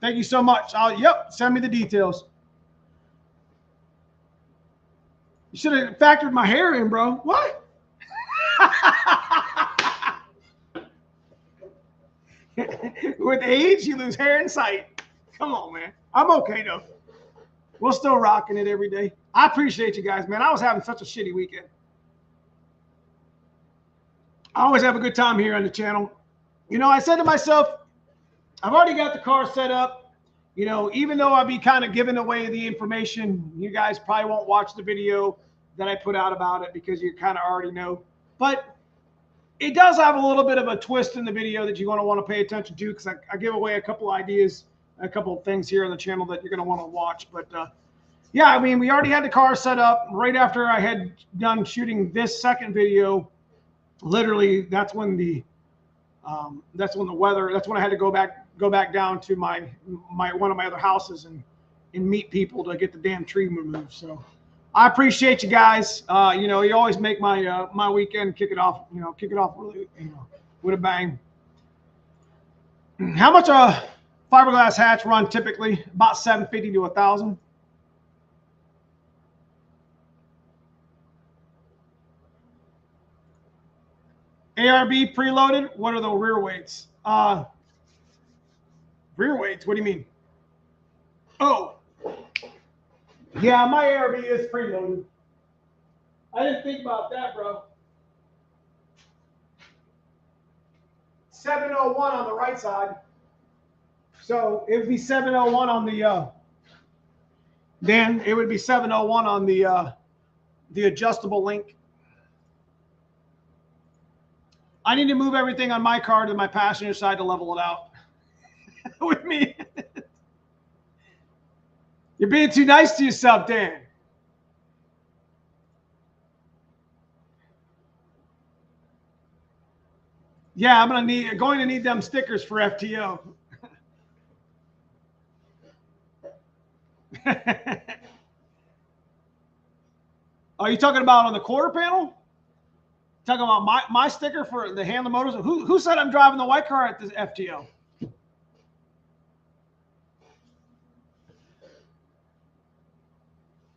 Thank you so much. Yep, send me the details. You should have factored my hair in, bro. What? With age, you lose hair and sight. Come on, man. I'm okay though. We're still rocking it every day. I appreciate you guys, man. I was having such a shitty weekend. I always have a good time here on the channel. You know, I said to myself, I've already got the car set up. You know, even though I'll be kind of giving away the information, you guys probably won't watch the video that I put out about it because you kind of already know. But it does have a little bit of a twist in the video that you're going to want to pay attention to, because I give away a couple ideas, a couple of things here on the channel that you're going to want to watch. But yeah, I mean, we already had the car set up right after I had done shooting this second video. Literally, that's when the weather. That's when I had to go back down to my one of my other houses and meet people to get the damn tree removed. So I appreciate you guys. You know, you always make my my weekend kick it off. You know, kick it off really, you know, with a bang. How much a fiberglass hatch run typically? About $750 to $1,000. ARB preloaded. What are the rear weights? Rear weights. What do you mean? Oh, yeah, my ARB is preloaded. I didn't think about that, bro. 701 on the right side. So it would be 701 on the then it would be 701 on the adjustable link. I need to move everything on my car to my passenger side to level it out with me. You're being too nice to yourself, Dan. Yeah, I'm going to need them stickers for FTO. Are you talking about on the quarter panel? Talking about my sticker for the Handler Motors? Who said I'm driving the white car at this FTO?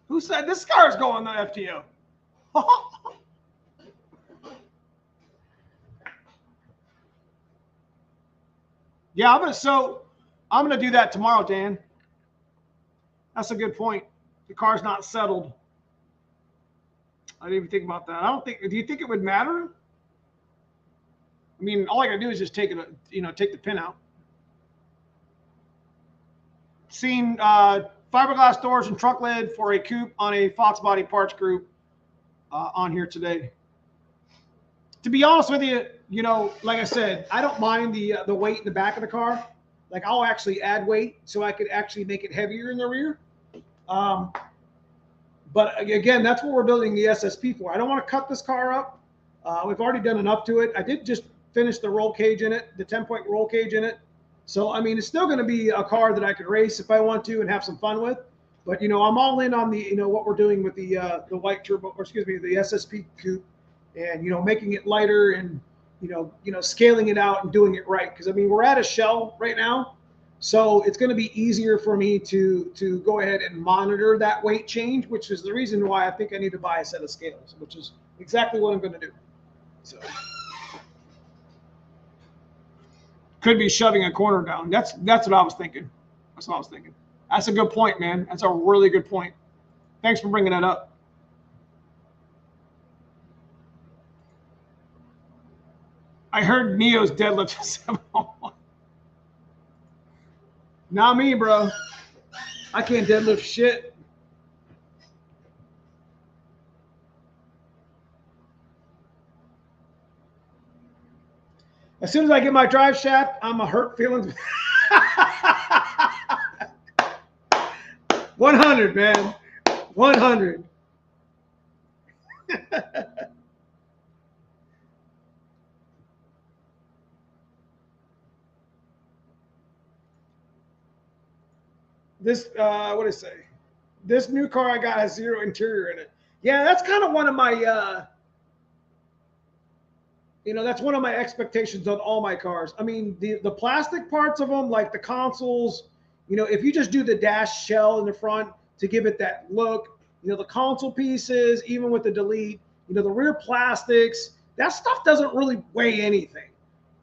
Who said this car is going to FTO? Yeah, I'm gonna do that tomorrow, Dan. That's a good point. The car's not settled. I didn't even think about that. I don't think. Do you think it would matter? I mean, all I gotta do is just take it. You know, take the pin out. Seen fiberglass doors and trunk lid for a coupe on a Foxbody parts group on here today. To be honest with you, you know, like I said, I don't mind the weight in the back of the car. Like, I'll actually add weight so I could actually make it heavier in the rear. But again, that's what we're building the SSP for. I don't want to cut this car up. We've already done enough to it. I did just finish the roll cage in it, the 10-point roll cage in it. So, I mean, it's still going to be a car that I could race if I want to and have some fun with. But, you know, I'm all in on the, you know, what we're doing with the white turbo, or excuse me, the SSP coupe, and, you know, making it lighter and, you know, scaling it out and doing it right. Because, I mean, we're at a shell right now. So it's going to be easier for me to go ahead and monitor that weight change, which is the reason why I think I need to buy a set of scales, which is exactly what I'm going to do. So could be shoving a corner down. That's what I was thinking. That's what I was thinking. That's a good point, man. That's a really good point. Thanks for bringing that up. I heard Neo's deadlift is 701. Not me, bro. I can't deadlift shit. As soon as I get my drive shaft, I'm a hurt feelings. 100, man. 100. This, what did it say? This new car I got has 0 interior in it. Yeah, that's kind of one of my, that's one of my expectations on all my cars. I mean, the plastic parts of them, like the consoles, if you just do the dash shell in the front to give it that look, the console pieces, even with the delete, the rear plastics, that stuff doesn't really weigh anything.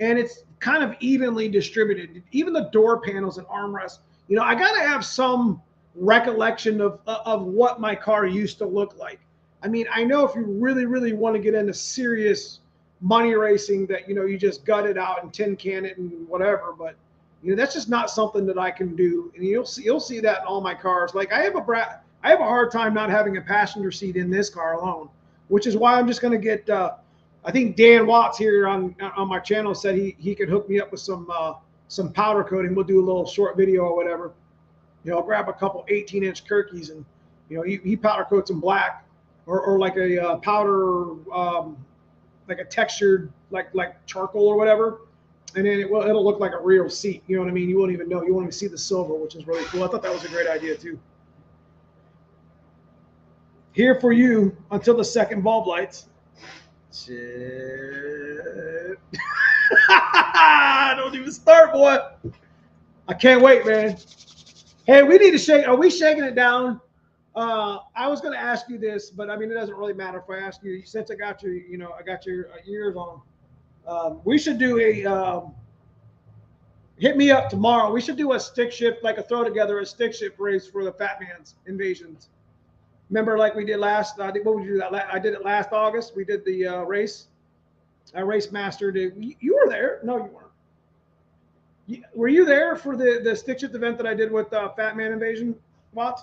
And it's kind of evenly distributed. Even the door panels and armrests, I got to have some recollection of what my car used to look like. I mean, I know if you really, really want to get into serious money racing that, you just gut it out and tin can it and whatever, but that's just not something that I can do. And you'll see that in all my cars. Like I have a hard time not having a passenger seat in this car alone, which is why I'm just going to get, I think Dan Watts here on my channel said he could hook me up with some powder coating. We'll do a little short video or whatever. I'll grab a couple 18-inch Kirkies and, he powder coats them black or like a powder, like a textured, like charcoal or whatever. And then it'll look like a real seat. You know what I mean? You won't even know. You won't even see the silver, which is really cool. I thought that was a great idea too. Here for you until the second bulb lights. Shit. Don't even start, boy. I can't wait, man. Hey, we need to shake. Are we shaking it down? I was going to ask you this, but I mean, it doesn't really matter if I ask you. Since I got your, I got your ears on. We should do a hit me up tomorrow. We should do a stick shift, like a throw together a stick shift race for the Fat Man's Invasions. Remember, like we did last. What would you do that? I did it last August. We did the race. I race mastered it. You were there? No, you weren't. Were you there for the stick shift event that I did with Fat Man Invasion, Watts?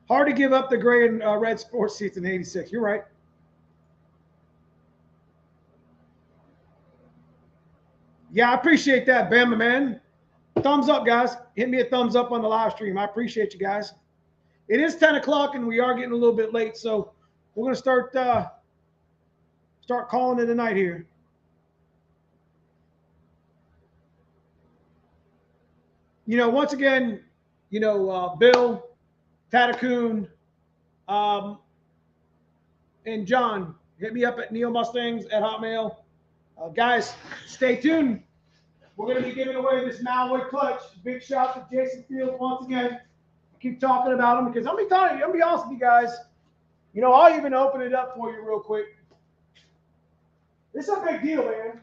Hard to give up the gray and red sports seats in '86. You're right. Yeah, I appreciate that, Bama, man. Thumbs up, guys. Hit me a thumbs up on the live stream. I appreciate you guys. It is 10 o'clock, and we are getting a little bit late, so we're going to start calling it a night here. Once again, Bill, Tatacoon, and John, hit me up at Neo Mustangs at Hotmail. Guys, stay tuned. We're going to be giving away this Malwood clutch. Big shout to Jason Fields once again. I keep talking about him because I'm going to be honest with you guys. I'll even open it up for you real quick. This is a big deal, man.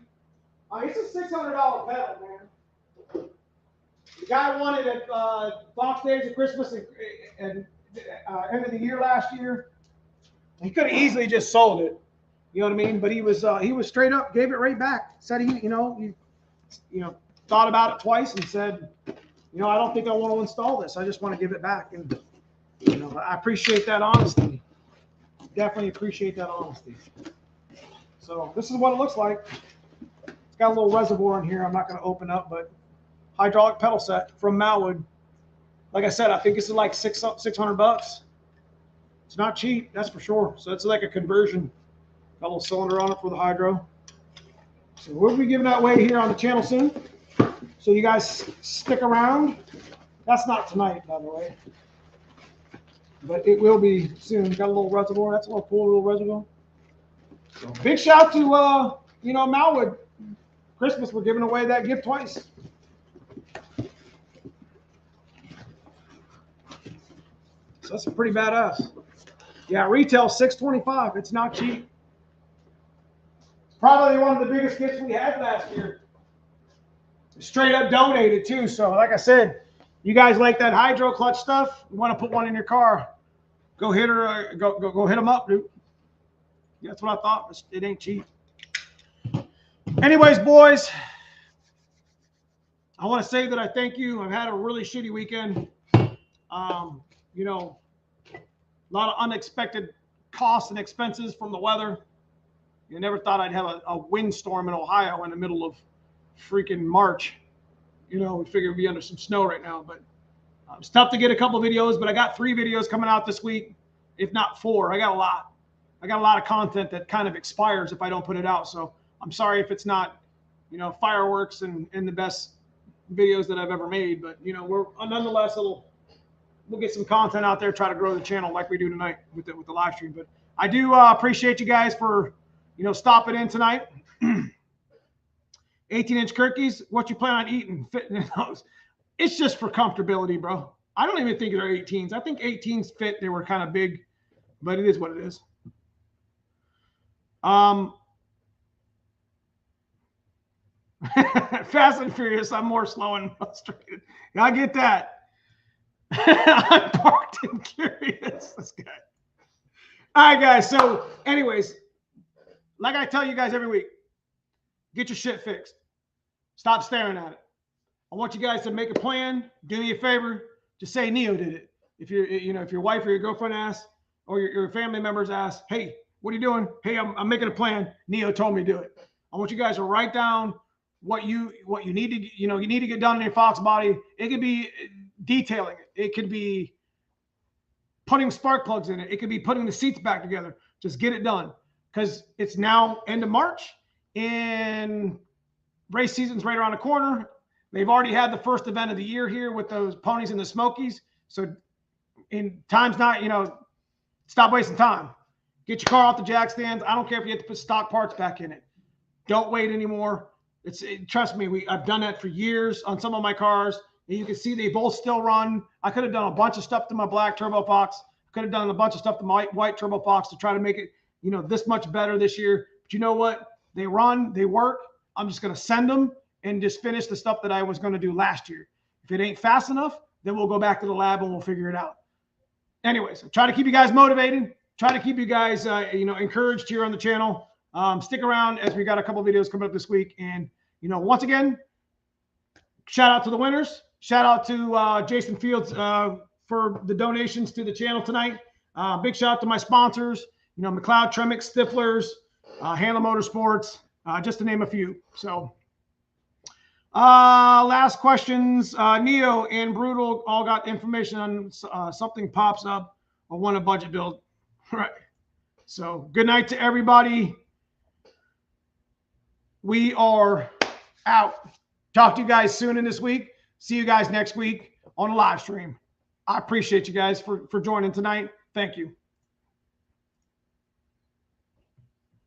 It's a $600 pedal, man. The guy won it at Fox Days of Christmas and end of the year last year. He could have easily just sold it. You know what I mean? But he was straight up, gave it right back. Said he thought about it twice and said, I don't think I want to install this. I just want to give it back. And I appreciate that honesty. Definitely appreciate that honesty. So this is what it looks like. It's got a little reservoir in here. I'm not going to open up, but hydraulic pedal set from Malwood. Like I said, I think this is like $600. It's not cheap, that's for sure. So it's like a conversion. Got a little cylinder on it for the hydro. So we'll be giving that away here on the channel soon. So you guys stick around. That's not tonight, by the way. But it will be soon. Got a little reservoir. That's a little cool little reservoir. So big shout to Malwood. Christmas, we're giving away that gift twice. So that's pretty badass. Yeah, retail $625. It's not cheap. Probably one of the biggest gifts we had last year. Straight up donated too. So like I said, you guys like that hydro clutch stuff? You want to put one in your car? Go hit her. Go hit them up, dude. That's what I thought. It ain't cheap. Anyways, boys, I want to say that I thank you. I've had a really shitty weekend. A lot of unexpected costs and expenses from the weather. You never thought I'd have a windstorm in Ohio in the middle of freaking March. We figured we'd be under some snow right now, but it's tough to get a couple videos, but I got 3 videos coming out this week, if not 4. I got a lot. I got a lot of content that kind of expires if I don't put it out. So I'm sorry if it's not, fireworks and the best videos that I've ever made, but we're nonetheless it'll we'll get some content out there, try to grow the channel like we do tonight with the live stream. But I do appreciate you guys for, stopping in tonight. 18-inch Kirkies, what you plan on eating, fitting in those? It's just for comfortability, bro. I don't even think they're 18s. I think 18s fit. They were kind of big, but it is what it is. Fast and Furious, I'm more slow and frustrated. I get that. I'm parked and curious. This guy. All right, guys. So, anyways, like I tell you guys every week, get your shit fixed. Stop staring at it. I want you guys to make a plan. Do me a favor. Just say Neo did it. If your wife or your girlfriend asks, or your family members ask, hey, what are you doing? Hey, I'm making a plan. Neo told me to do it. I want you guys to write down what you need to, you need to get done in your Foxbody. It could be detailing it. It could be putting spark plugs in it. It could be putting the seats back together. Just get it done, because it's now end of March and race season's right around the corner. They've already had the first event of the year here with those ponies and the Smokies. So in time's not, stop wasting time. Get your car off the jack stands. I don't care if you have to put stock parts back in it. Don't wait anymore. Trust me, I've done that for years on some of my cars. And you can see they both still run. I could have done a bunch of stuff to my black Turbo Fox. I could have done a bunch of stuff to my white Turbo Fox to try to make it, this much better this year. But you know what? They run, they work. I'm just going to send them and just finish the stuff that I was going to do last year. If it ain't fast enough, then we'll go back to the lab and we'll figure it out. Anyways, I try to keep you guys motivated. Try to keep you guys, encouraged here on the channel. Stick around as we got a couple videos coming up this week. And, once again, shout out to the winners. Shout out to Jason Fields for the donations to the channel tonight. Big shout out to my sponsors, McLeod Tremec, Stiflers, Handler Motorsports, just to name a few. So last questions. Neo and Brutal all got information on something pops up or want a budget build. Right. So good night to everybody. We are out. Talk to you guys soon in this week. See you guys next week on a live stream. I appreciate you guys for joining tonight. Thank you.